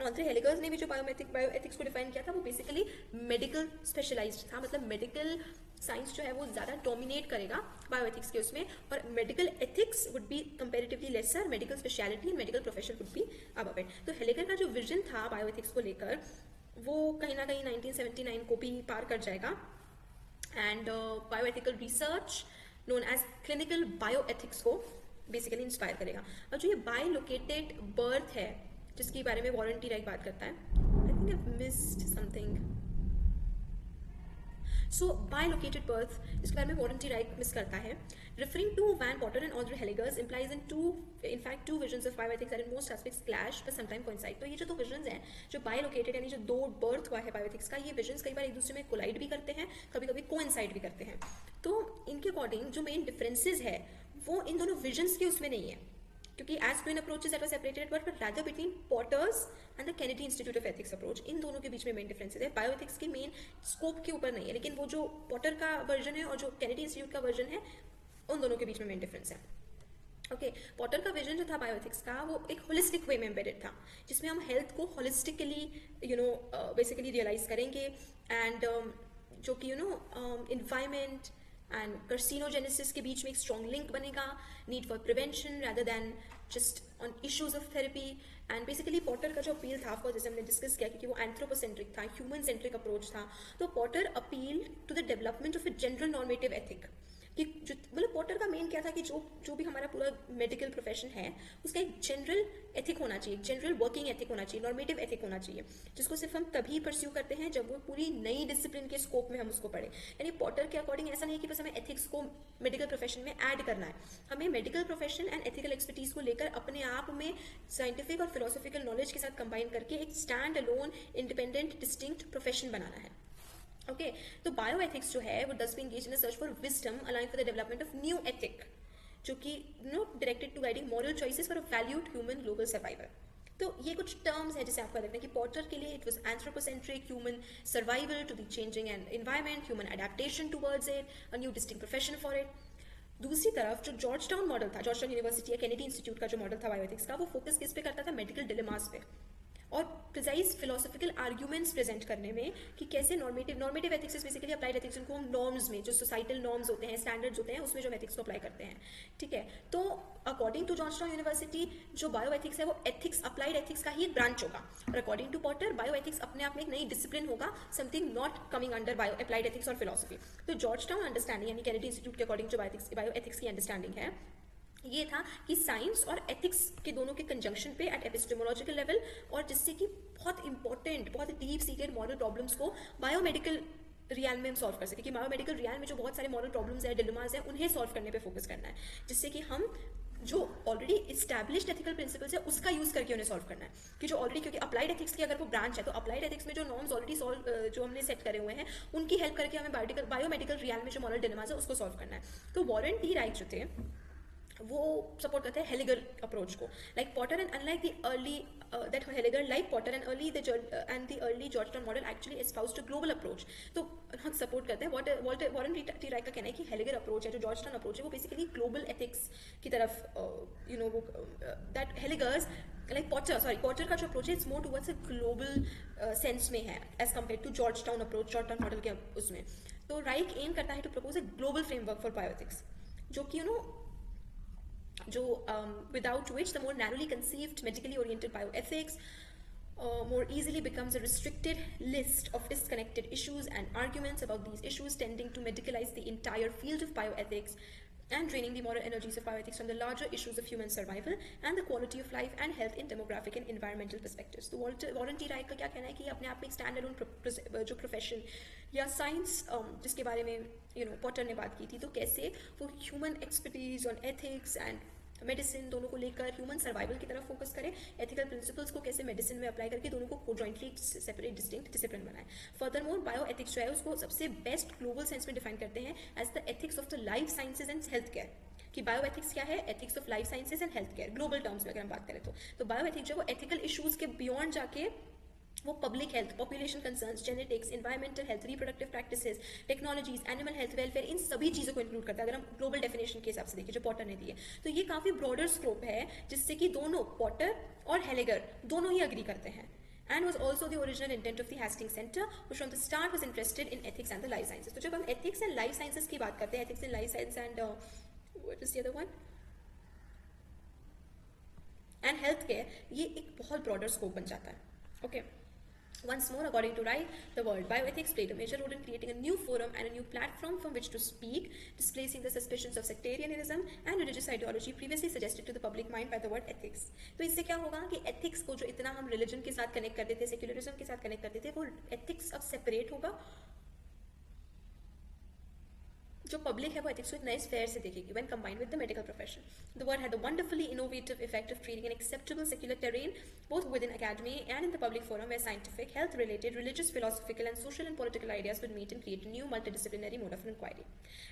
ऑन्ट्रे हेलिगर्स ने भी जो बायोएथिक्स को डिफाइन किया था वो बेसिकली मेडिकल स्पेशलाइज्ड था. मतलब मेडिकल साइंस जो है वो ज़्यादा डोमिनेट करेगा बायोएथिक्स के उसमें, और medical ethics would be comparatively lesser, medical speciality and medical profession would be above it. तो हेलिगर का जो विजन था बायोएथिक्स को लेकर वो कहीं ना कहीं 1979 को भी पार कर जाएगा. And bioethical research known as clinical bioethics को बेसिकली इंस्पायर करेगा. और जो ये बायोलोकेटेड बर्थ है जिसके बारे में वॉरेंटी राइट बात करता है, I think I missed something. So biolocated birth इसके बारे में वारंटी राइट मिस करता है. Referring to Van Potter and Andre Haligers implies in fact two visions of bioethics that in most aspects clash but sometimes coincide. तो ये जो दो visions हैं जो बायोलोकेटेड यानी जो दो बर्थ हुआ है बायोएथिक्स का, ये विजन्स कई बार एक दूसरे में कोलाइड भी करते हैं, कभी कभी कोइंसाइड भी करते हैं. तो इनके अकॉर्डिंग जो मेन डिफरेंसेस है वो इन दोनों विजन्स के उसमें नहीं है, क्योंकि as twin approaches that was separated but rather between Potter's and the Kennedy Institute of Ethics approach. इन दोनों के बीच में मेन डिफरेंसेस है. बायोएथिक्स के मेन स्कोप के ऊपर नहीं है, लेकिन वो जो पॉटर का वर्जन है और जो केनेडी इंस्टीट्यूट का वर्जन है उन दोनों के बीच में मेन डिफरेंस है. ओके, पॉटर का विजन जो था बायोएथिक्स का वो एक होलिस्टिक वे में एम्बेडेड था, जिसमें हम हेल्थ को होलिस्टिकली बेसिकली रियलाइज करेंगे एंड जो कि इन्वायरमेंट एंड कार्सिनोजेनेसिस के बीच में एक स्ट्रॉन्ग लिंक बनेगा, need for prevention rather than just on issues of therapy. And basically Potter का जो अपील था, आपको जैसे हमने डिस्कस किया क्योंकि वो एंथ्रोपोसेंट्रिक था, ह्यूमन सेंट्रिक अप्रोच था. तो Potter appeal to the development of a general normative ethic, कि जो मतलब पॉटर का मेन क्या था कि जो भी हमारा पूरा मेडिकल प्रोफेशन है उसका एक जनरल एथिक होना चाहिए, जनरल वर्किंग एथिक होना चाहिए, नॉर्मेटिव एथिक होना चाहिए, जिसको सिर्फ हम तभी परस्यू करते हैं जब वो पूरी नई डिसिप्लिन के स्कोप में हम उसको पढ़ें. यानी पॉटर के अकॉर्डिंग ऐसा नहीं है कि बस हमें एथिक्स को मेडिकल प्रोफेशन में ऐड करना है, हमें medical profession and ethical expertise को लेकर अपने आप में साइंटिफिक और फिलोसॉफिकल नॉलेज के साथ कंबाइन करके एक stand alone independent distinct profession बनाना है. ओके, तो बायोएथिक्स जो है वो does be engage in search for wisdom allying for the development of new ethic, जो कि directed to guiding moral choices for a valued human global survival. तो ये कुछ टर्म्स हैं जिसे आपको लगता है कि पॉटर के लिए it was anthropocentric, human survival to the changing and environment, human adaptation towards it, a new distinct profession for it. दूसरी तरफ जो जॉर्ज टाउन मॉडल था, जॉर्ज टाउन यूनिवर्सिटी या केनेडी इंस्टीट्यूट का जो मॉडल था बायोएथिक्स का, वो फोकस किस पे करता था? मेडिकल डिलेमास पे और प्रिसाइज फिलोसॉफिकल आर्ग्यूमेंट्स प्रेजेंट करने में कि कैसे normative ethics is basically applied ethics, उनको हम नॉर्म्स में, जो सोसाइटल नॉर्म्स होते हैं, स्टैंडर्ड्स होते हैं, उसमें जो एथिक्स को अप्लाई करते हैं, ठीक है। तो according to Georgetown University जो बायो एथिक्स है वो एथिक्स, अप्लाइड एथिक्स का ही एक ब्रांच होगा, और according to Potter bioethics अपने आप में एक नई डिसिप्लिन होगा, something not coming under bio applied ethics और फिलोसफी। तो जॉर्ज टाउन अंडरस्टैंडिंग यानी केनेडी इंस्टीट्यूट के अकॉर्डिंग जो बायो एथिक्स की अंडरस्टैंडिंग है ये था कि साइंस और एथिक्स के दोनों के कंजंक्शन पे एट एपिस्टेमोलॉजिकल लेवल, और जिससे कि बहुत इंपॉर्टेंट, बहुत डीप सीटेड मॉरल प्रॉब्लम्स को बायोमेडिकल रियल में हम सॉल्व कर सके, कि बायोमेडिकल रियल में जो बहुत सारे मॉरल प्रॉब्लम्स है, डिलेमास है, उन्हें सॉल्व करने पे फोकस करना है, जिससे कि हम जो ऑलरेडी इस्टेब्लिश्ड एथिकल प्रिंसिपल्स है उसका यूज करके उन्हें सॉल्व करना है, कि जो ऑलरेडी, क्योंकि अप्लाइड एथिक्स की अगर वो ब्रांच है तो अप्लाइड एथिक्स में जो नॉर्म्स ऑलरेडी जो हमने सेट करे हुए हैं उनकी हेल्प करके हमें बायोमेडिकल रियल में जो मॉरल डिलेमास है उसको सॉल्व करना है। तो वॉरेन टी राइट जो थे वो सपोर्ट करते हैं हेलिगर अप्रोच को, like Potter and unlike the early that Hellegers like Potter and the early Georgetown model actually espoused a global approach. तो हम सपोर्ट करते हैं वॉरेन टी राइट का कहना है कि हेलिगर अप्रोच है, जो जॉर्जटाउन अप्रोच है, वो बेसिकली ग्लोबल एथिक्स की तरफ वो दैट हेलिगर्स लाइक पॉटर का जो अप्रोच है it's more towards a global sense में है as compare to Georgetown approach, Georgetown model के उसमें। तो राइक एम करता है to propose a global framework for bioethics, जो कि without which the more narrowly conceived medically oriented bioethics more easily becomes a restricted list of disconnected issues and arguments about these issues, tending to medicalize the entire field of bioethics and draining the moral energies of bioethics from the larger issues of human survival and the quality of life and health in demographic and environmental perspectives. तो Warren T right का क्या कहना है कि अपने आप में एक स्टैंड अलोन जो प्रोफेशन या साइंस जिसके बारे में पॉटर ने बात की थी, तो कैसे वो human expertise on ethics and medicine दोनों को लेकर ह्यूमन सर्वाइवल की तरफ फोकस करें, एथिकल प्रिंसिपल्स को कैसे मेडिसिन में अप्लाई करके दोनों को जॉइंटली सेपरेट डिस्टिंक्ट डिसिप्लिन बनाए। फर्दर मोर बायो एथिक्स जो है उसको सबसे बेस्ट ग्लोबल सेंस में डिफाइन करते हैं as the ethics of the life sciences and health care, कि बायो एथिक्स क्या है? Ethics of life sciences and health care global terms में अगर हम बात करें तो बायो एथिक्स जो वो एथिकल इशूज के बियॉन्ड जाके वो public health, population concerns, genetics, environmental health, reproductive practices, technologies, animal health, welfare, इन सभी चीज़ों को इंक्लूड करता है अगर हम ग्लोबल डेफिनेशन के हिसाब से देखिए जो पॉटर ने दी है। तो ये काफ़ी ब्रॉडर स्कोप है जिससे कि दोनों पॉटर और हेलिगर दोनों ही अग्री करते हैं, and was also the original intent of the Hastings Center, which from the start was interested in ethics and the life sciences. तो जब हम ethics and life sciences की बात करते हैं, ethics and life science and what is the other one? And healthcare, ये एक बहुत broader scope बन जाता है. Okay. Once more, according to Wright, the word bioethics played a major role in creating a new forum and a new platform from which to speak, displacing the suspicions of sectarianism and religious ideology previously suggested to the public mind by the word ethics. तो इससे क्या होगा कि ethics को जो इतना हम religion के साथ connect करते थे, secularism के साथ connect करते थे, वो ethics अब separate होगा। जो पब्लिक है वो एथिक्स को एक नए स्फेयर से देखेगी when combined with the medical profession. The word had the wonderfully innovative effect of creating an acceptable secular terrain both within academy and in the public forum where scientific, health-related, religious, philosophical and social and political ideas would meet and create a new multidisciplinary mode of inquiry.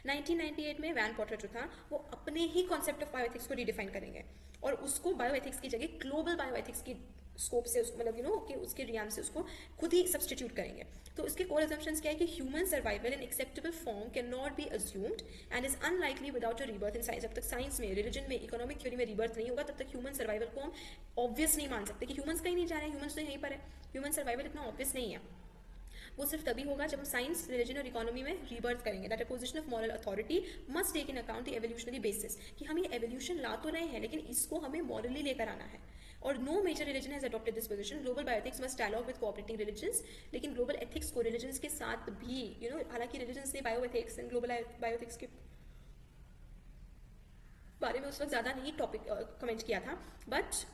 1998 में van Potter जो था वो अपने ही concept of bioethics को redefine करेंगे और उसको bioethics की जगह ग्लोबल बायोएथिक्स की स्कोप से मतलब कि उसके रियाम से उसको खुद ही सब्सटीट्यूट करेंगे। तो इसके कोर असम्पशंस क्या है कि human survival in acceptable form can not B assumed and is unlikely without a rebirth in science. जब तक साइंस में, रिलीजन में, इकोनॉमिक थ्योरी में रीबर्थ नहीं होगा तब तक ह्यूमन सर्वाइवल को हम ऑब्वियस नहीं मान सकते कि ह्यूमंस कहीं नहीं जा रहे हैं, ह्यूमंस तो यहीं पर है। ह्यूमन सर्वाइवल इतना ऑब्वियस नहीं है, वो सिर्फ तभी होगा जब हम साइंस, रिलीजन और इकोनॉमी में रीबर्थ करेंगे। That position of moral authority must take in account the evolutionary basis, कि हम ये एवोल्यूशन ला तो रहे हैं लेकिन इसको हमें मॉरली लेकर आना है। और no major religion has adopted this position. Global bioethics must dialog with cooperating religions, लेकिन ग्लोबल एथिक्स को रिलीजन्स के साथ भी हालांकि रिलीजन्स ने बायोएथिक्स एंड ग्लोबल बायोएथिक्स के बारे में उस वक्त ज़्यादा नहीं टॉपिक कमेंट किया था, बट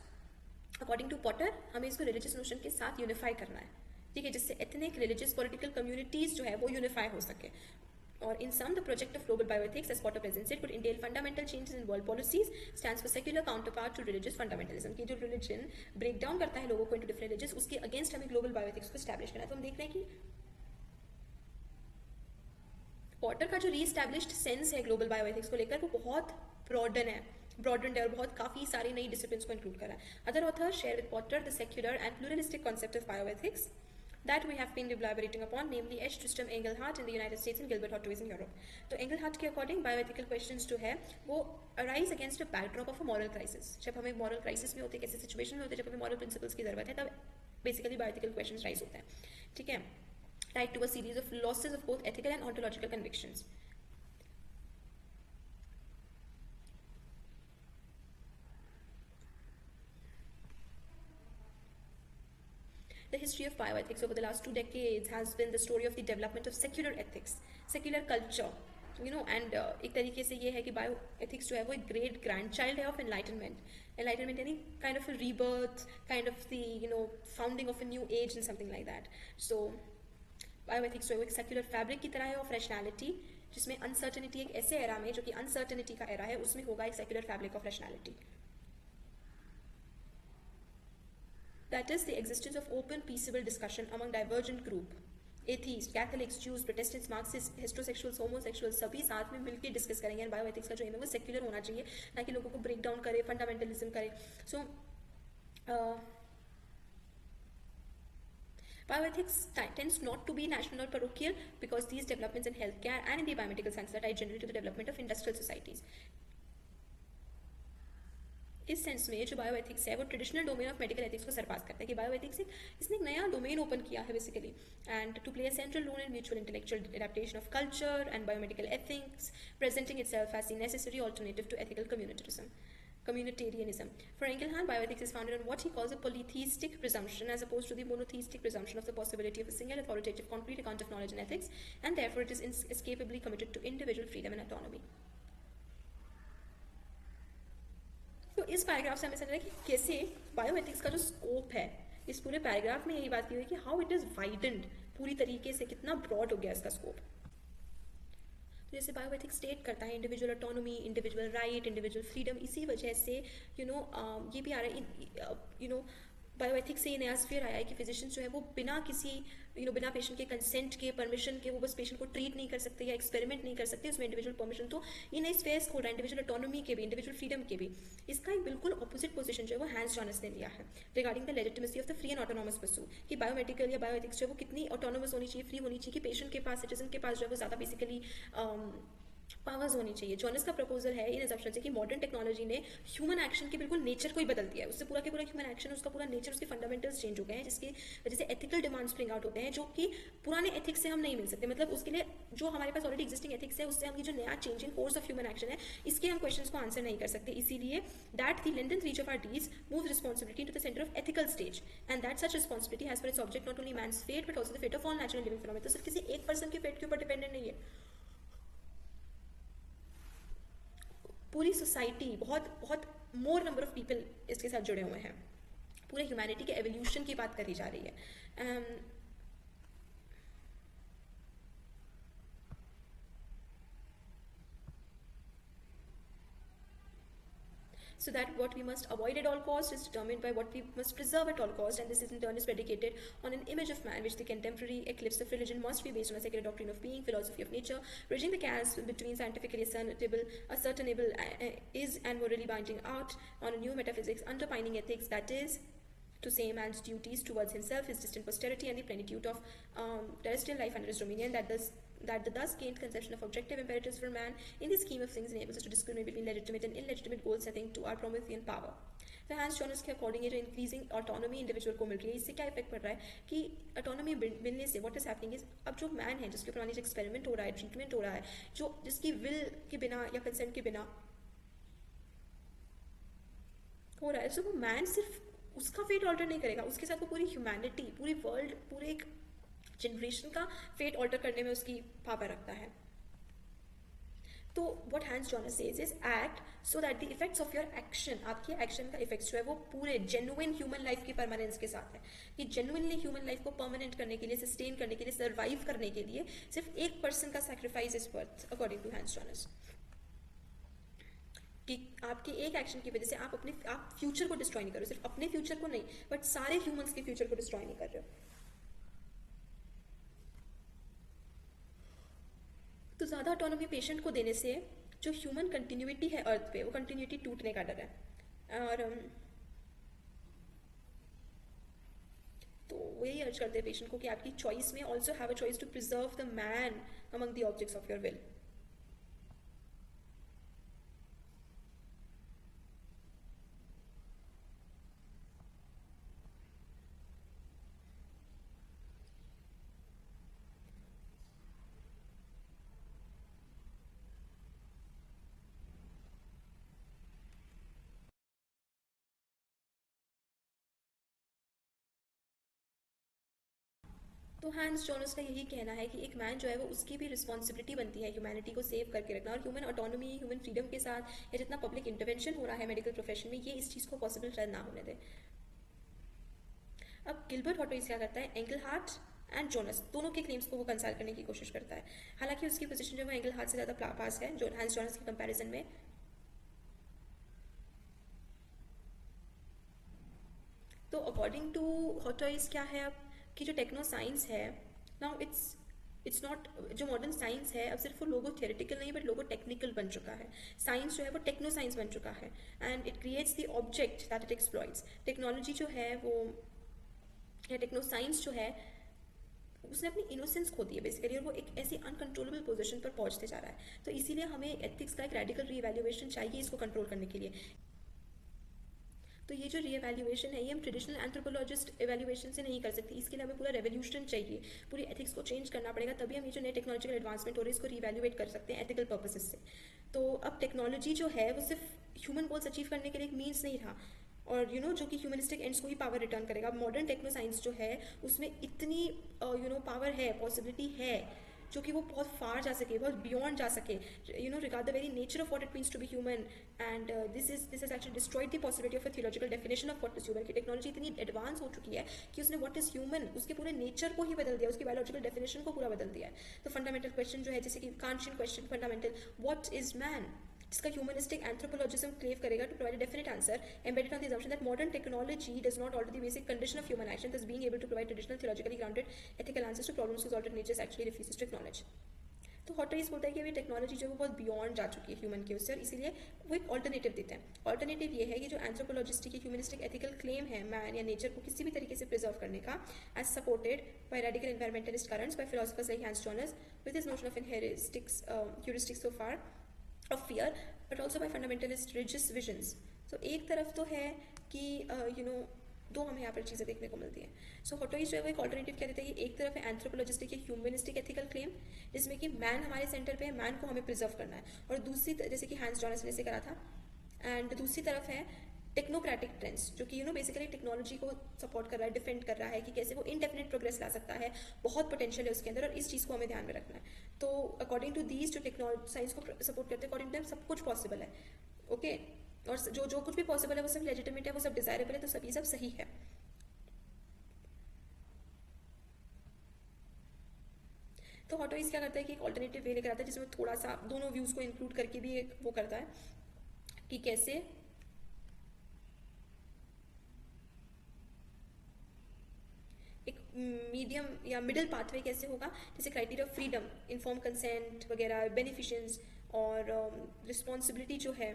अकॉर्डिंग टू पॉटर हमें इसको रिलीजियस नोशन के साथ यूनिफाई करना है, ठीक है, जिससे एथनिक, रिलीजियस, पॉलिटिकल कम्युनिटीज जो है वो यूनिफाई हो सके। और in sum, the project of global bioethics, as Potter presents it, would entail fundamental changes in world policies, stands for secular counterpart to religious fundamentalism. कि जो religion break down करता है लोगों को into different religions, उसके against हमें global bioethics को establish करना है। तो हम देख रहे हैं कि पॉटर का जो री-established सेंस है ग्लोबल बायोएथिक्स को लेकर वो बहुत ब्रॉडन है broadened है और बहुत काफ़ी सारे नई डिसिप्लिन्स को इंक्लूड करा है. Other authors share with Potter the secular and pluralistic concept of bioethics that we have been elaborating upon, namely H. Tristram Engelhardt in the United States and Gilbert Hottoes in Europe. तो Engelhardt के according bioethical questions जो है वो arise against a backdrop of a moral crisis. जब हमें moral crisis में होते हैं, कैसे situation में होते हैं, जब हमें moral principles की ज़रूरत है, तब basically bioethical questions rise होते हैं. ठीक है, tied to a series of losses of both ethical and ontological convictions. The history of bioethics over the last 2 decades has been the story of the development of secular ethics, secular culture, and एक तरीके से ये है कि bioethics जो है वो एक great grandchild है of enlightenment. Enlightenment यानी kind of a rebirth, kind of the founding of a new age and something like that. So bioethics जो है वो एक secular fabric की तरह है of rationality, जिसमें uncertainty एक ऐसे era में जो कि uncertainty का era है, उसमें होगा एक secular fabric of rationality. That is the existence of open, peaceable discussion among divergent group. Atheists, Catholics, Jews, Protestants, Marxists, heterosexuals, homosexuals सभी साथ में मिलकर डिस्कस करेंगे. बायोएथिक्स का जो एम है वो सेक्युलर होना चाहिए, ना कि लोगों को ब्रेक डाउन करे, फंडामेंटलिज्म करे. सो bioethics tends not to be national or parochial because these developments in healthcare and in the biomedical science are tied generally to the development of industrial societies. इस sense में जो bioethics है वो traditional domain of medical ethics को सरपास करता है कि bioethics इसने एक नया डोमेन ओपन किया है basically, and to play a central role in mutual intellectual adaptation of culture and biomedical ethics, presenting itself as the necessary alternative to ethical communitarianism. For Engelhardt, bioethics is founded on what he calls a polytheistic presumption as opposed to the monotheistic presumption of the possibility of a single authoritative concrete account of knowledge and ethics, and therefore it is inescapably committed to individual freedom and autonomy. तो इस paragraph से हमें समझ रहा है कि कैसे bioethics का जो स्कोप है, इस पूरे पैराग्राफ में यही बात की हुई है कि हाउ इट इज़ वाइडेंड, पूरी तरीके से कितना ब्रॉड हो गया इसका स्कोप. तो जैसे बायोएथिक्स स्टेट करता है individual autonomy, individual right, individual freedom, इसी वजह से ये भी आ रहा है बायोएथिक्स से ये नया स्फीयर आया है कि फिजिशियंस जो है वो बिना किसी बिना पेशेंट के कंसेंट के, परमिशन के, वो बस पेशेंट को ट्रीट नहीं कर सकते या एक्सपेरिमेंट नहीं कर सकते, उसमें इंडिविजुअल परमिशन. तो ये नई स्पेस खोल रहा है इंडिविजुअल ऑटोनॉमी के भी, इंडिविजुअल फ्रीडम के भी. इसका एक बिल्कुल ऑपोजिट पोजीशन जो है वो हैंस जॉनस ने लिया है regarding the legitimacy of the free and autonomous pursue, कि बायोमेडिकल या बायोएथिक्स जो है वो कितनी ऑटोनॉमस होनी चाहिए, फ्री होनी चाहिए, कि पेशेंट के पास, सिटीजन के पास जो है वो ज़्यादा बेसिकली पावर्स होनी चाहिए. जॉनस का प्रपोजल है इन एजम्पशन से कि मॉडर्न टेक्नोलॉजी ने ह्यूमन एक्शन के बिल्कुल नेचर को ही बदल दिया है. उससे पूरा के पूरा ह्यूमन एक्शन, उसका पूरा नेचर, उसके फंडामेंटल्स चेंज हो गए हैं, जिसकी वजह से एथिकल डिमांड्स स्प्रिंग आउट होते हैं जो कि पुराने एथिक्स से हम नहीं मिल सकते. मतलब उसके लिए जो हमारे पास ऑलरेडी एग्जिस्टिंग एथिक्स है उससे हम ये जो नया changing course of human action है इसके हम क्वेश्चंस को आंसर नहीं कर सकते. इसीलिए that the length and reach of our deeds move responsibility to the centre of ethical stage, and that such responsibility has for its object not only man's fate but also the fate of all natural living phenomena. तो सिर्फ किसी एक person के fate के ऊपर dependent नहीं है, पूरी सोसाइटी, बहुत बहुत मोर नंबर ऑफ पीपल इसके साथ जुड़े हुए हैं. पूरे ह्यूमैनिटी के एवोल्यूशन की बात करी जा रही है. So that what we must avoid at all costs is determined by what we must preserve at all costs, and this is in turn is predicated on an image of man which the contemporary eclipse of religion must be based on a secular doctrine of being, philosophy of nature, bridging the chasm between scientifically ascertainable is and morally binding art on a new metaphysics underpinning ethics, that is to say man's duties towards himself, his distant posterity, and the plenitude of terrestrial life under his dominion, that the thus gained conception of objective imperatives for man in the scheme of things enables us to discriminate between legitimate and illegitimate goal setting to our Promethean power. तो Hans Jonas के according ये जो increasing autonomy individual को मिल रही है, इससे क्या effect पड़ रहा है कि ऑटोनॉमी मिलने से व्हाट इज हैपनिंग इज अब जो मैन है जिसके ऊपर एक्सपेरिमेंट हो रहा है, ट्रीटमेंट हो रहा है, जो जिसकी विल के बिना या कंसेंट के बिना हो रहा है, तो वो मैन सिर्फ उसका फेट ऑल्टर नहीं करेगा, उसके साथ वो पूरी ह्यूमैनिटी, पूरी वर्ल्ड, पूरे एक जनरेशन का फेट ऑल्टर करने में उसकी पावर रखता है. तो what Hans Jonas says is act so that the effects of your action, आपके एक्शन का इफेक्ट्स जो है वो पूरे जेन्युइन ह्यूमन लाइफ की परमानेंस के साथ है. कि जेन्युइनली ह्यूमन लाइफ को परमानेंट करने के लिए, सस्टेन करने के लिए, सर्वाइव करने के लिए सिर्फ एक पर्सन का sacrifice is worth according to Hans Jonas. कि आपके एक एक्शन की वजह से आप फ्यूचर को डिस्ट्रॉय नहीं कर रहे हो, सिर्फ अपने फ्यूचर को नहीं बट सारे ह्यूमंस के फ्यूचर को डिस्ट्रॉय नहीं कर रहे हो. तो ज़्यादा ऑटोनॉमी पेशेंट को देने से जो ह्यूमन कंटिन्यूटी है अर्थ पे, वो कंटिन्यूटी टूटने का डर है। और तो वही अर्ज करते हैं पेशेंट को कि आपकी चॉइस में also have a choice to preserve the man among the objects of your will. तो हैंस जॉनस का यही कहना है कि एक मैन जो है वो उसकी भी रिस्पॉन्सिबिलिटी बनती है ह्यूमैनिटी को सेव करके रखना, और ह्यूमन ऑटोनॉमी, ह्यूमन फ्रीडम के साथ या जितना पब्लिक इंटरवेंशन हो रहा है मेडिकल प्रोफेशन में, ये इस चीज़ को पॉसिबल शायद ना होने दे। अब गिलबर्ट हॉटोइस क्या करता है, एंगलहार्ट एंड जोनस दोनों के क्लेम्स को वो कंसल्ट करने की कोशिश करता है। हालांकि उसकी पोजीशन जो है एंगलहार्ट से ज़्यादा पास है जो हैंस जॉनस के कंपैरिजन में। तो अकॉर्डिंग टू हॉटोइस क्या है अब कि जो टेक्नो साइंस है नाउ इट्स नॉट, जो मॉडर्न साइंस है अब सिर्फ वो लोगो थियोरेटिकल नहीं बट लोगो टेक्निकल बन चुका है। साइंस जो है वो टेक्नो साइंस बन चुका है and it creates the object that it exploits. Technology जो है वो, या टेक्नो साइंस जो है, उसने अपनी इनोसेंस खो दी है बेसिकली, और वो एक ऐसी अनकंट्रोलेबल पोजीशन पर पहुंचते जा रहा है। तो इसीलिए हमें एथिक्स का एक रेडिकल रीवैल्यूएशन चाहिए इसको कंट्रोल करने के लिए। तो ये जो रीएवैल्यूएशन है ये हम ट्रेडिशनल एंथ्रोपोलॉजिस्ट एवैल्यूएशन से नहीं कर सकते, इसके लिए हमें पूरा रेवोल्यूशन चाहिए, पूरी एथिक्स को चेंज करना पड़ेगा, तभी हम ये जो नए टेक्नोलॉजिकल एडवांसमेंट हो रही है इसको रीवैल्यूएट कर सकते हैं एथिकल पर्पसेस से। तो अब टेक्नोलॉजी जो है वो सिर्फ ह्यूमन गोल्स अचीव करने के लिए एक मीन्स नहीं रहा, और जो कि ह्यूमनिस्टिक एंड्स को ही पावर रिटर्न करेगा। मॉडर्न टेक्नो साइंस जो है उसमें इतनी पावर है, पॉसिबिलिटी है, जो कि वो बहुत फार जा सके, बहुत बियॉन्ड जा सके, regard the very nature of what it means to be human. And this is actually destroyed the possibility of a theological definition of what is human. की टेक्नोलॉजी इतनी एडवांस हो चुकी है कि उसने व्हाट इज ह्यूमन, उसके पूरे nature को ही बदल दिया, उसकी बायोलॉजिकल डेफिनेशन को पूरा बदल दिया है। तो फंडामेंटल क्वेश्चन जो है, जैसे कि Kantian question fundamental, what is man, जिसका ह्यूमनिस्टिक एंथ्रोपोलॉजिज्म क्लेव करेगा to provide a definite answer embedded on the assumption that modern technology does not alter the basic condition of human action, thus being able to provide traditional theologically grounded ethical answers to problems whose alternate natures actually refuses to acknowledge। तो हॉटोइस बोलता है कि अभी technology जो है वो बहुत beyond जा चुकी है ह्यूमन के उससे, और इसीलिए वो एक ऑल्टरनेटिव देते हैं। ऑल्टरनेटिव ये है कि जो एंथ्रोपोलॉजिस्टिक ह्यूमनिस्टिक एथिकल क्लेम है मैन या नेचर को किसी भी तरीके से प्रिजर्व करने का, as supported by radical environmentalist currents, by philosophers like Hans Jonas with his notion of heuristics so far of fear, but also by fundamentalist religious visions. तो एक तरफ तो है कि दो हमें यहाँ पर चीज़ें देखने को मिलती हैं। सो हॉटोइस जो है वो एक ऑल्टरनेटिव क्या देता है कि एक तरफ है एंथ्रोपोलॉजिस्टिक या ह्यूमनिस्टिक एथिकल क्लेम, जिसमें कि मैन हमारे सेंटर पे है, मैन को हमें प्रिजर्व करना है, और दूसरी जैसे कि हैंस जॉनस ने से करा था, एंड दूसरी तरफ है टेक्नोक्रेटिक ट्रेंड्स, जो कि बेसिकली टेक्नोलॉजी को सपोर्ट कर रहा है, डिफेंड कर रहा है कि कैसे वो इनडेफिनेट प्रोग्रेस ला सकता है, बहुत पोटेंशियल है उसके अंदर, और इस चीज़ को हमें ध्यान में रखना है। तो अकॉर्डिंग टू दीज जो टेक्नोलॉजी साइंस को सपोर्ट करते हैं, अकॉर्डिंग टू सब कुछ पॉसिबल है, ओके, और जो कुछ भी पॉसिबल है वो सब लेजिटिमेट है, वो सब डिजायरेबल है, तो सब ये सब सही है। तो हॉटोइस क्या करता है कि एक ऑल्टरनेटिव वे लेकर आता है जिसमें थोड़ा सा दोनों व्यूज को इंक्लूड करके भी एक वो करता है कि कैसे एक मीडियम या मिडिल पाथवे कैसे होगा, जैसे criteria of freedom, inform consent वगैरह, बेनिफिशंस और रिस्पॉन्सिबिलिटी जो है।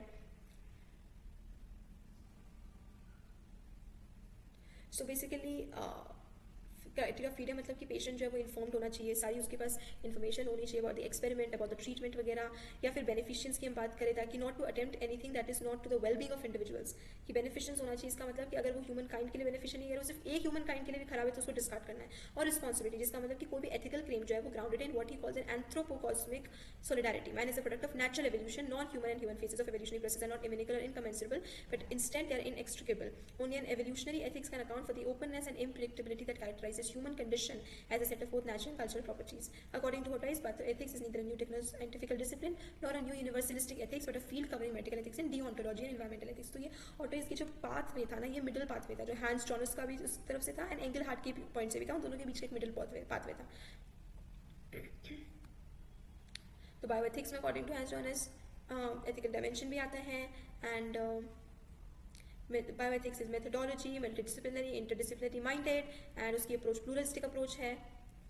So basically criteria of freedom मतलब कि पेशेंट जो है वो इन्फॉर्म्ड होना चाहिए, सारी उसके पास इन्फॉर्मेशन होनी चाहिए about the experiment, about the treatment वगैरह, या फिर बेनिफिशियंस की हम बात करें ताकि not to attempt anything that is not to the wellbeing of individuals. कि बेनिफिशियंस होना चाहिए, इसका मतलब कि अगर वो ह्यूमन काइंड के लिए बेनिफिशियल नहीं है, वो सिर्फ एक ह्यूमन काइंड के लिए भी खराब है तो उसको डिस्कार्ड करना है। और रिस्पॉन्सिबिलिटी, जिसका मतलब कि कोई भी एथिकल क्लेम जो है वो grounded in what he calls an anthropocosmic solidarity. Man is a product of natural evolution. Non-human and human phases of evolutionary process are not inimical or incommensurable, but instead they are inextricable. Only an evolutionary ethics can account for the openness and unpredictability that characterizes human condition as a set of both natural and cultural properties. According to Hottois, ethics is neither a new techno-scientific discipline nor a new universalistic ethics, but a field covering medical ethics and deontology and environmental ethics. तो ये Hottois की जो path वे था ना, ये middle path वे था, जो hence Jonas का भी उस तरफ से था एंड एंगलहार्ट के पॉइंट से भी था, उन दोनों के बीच का एक मिडिल पाथ वे था। तो बायोएथिक्स में according to Hans Jonas ethical dimension भी आता है, and bioethics is methodology, multidisciplinary, interdisciplinary minded, and उसकी अप्रोच प्लूरलिस्टिक अप्रोच है।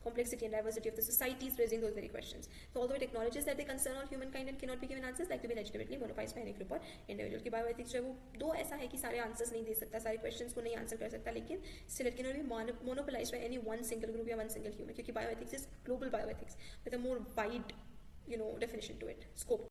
complexity and diversity of the societies raising those very questions. So although it acknowledges that they concern all humankind and cannot be given answers, like to be legitimately monopolized by any group or individual. की bioethics जो है वो दो ऐसा है कि सारे answers नहीं दे सकता, सारे क्वेश्चंस को नहीं आंसर कर सकता, लेकिन still it cannot be monopolized by any one single group या one single human, क्योंकि bioethics is global bioethics with a more wide definition to it, scope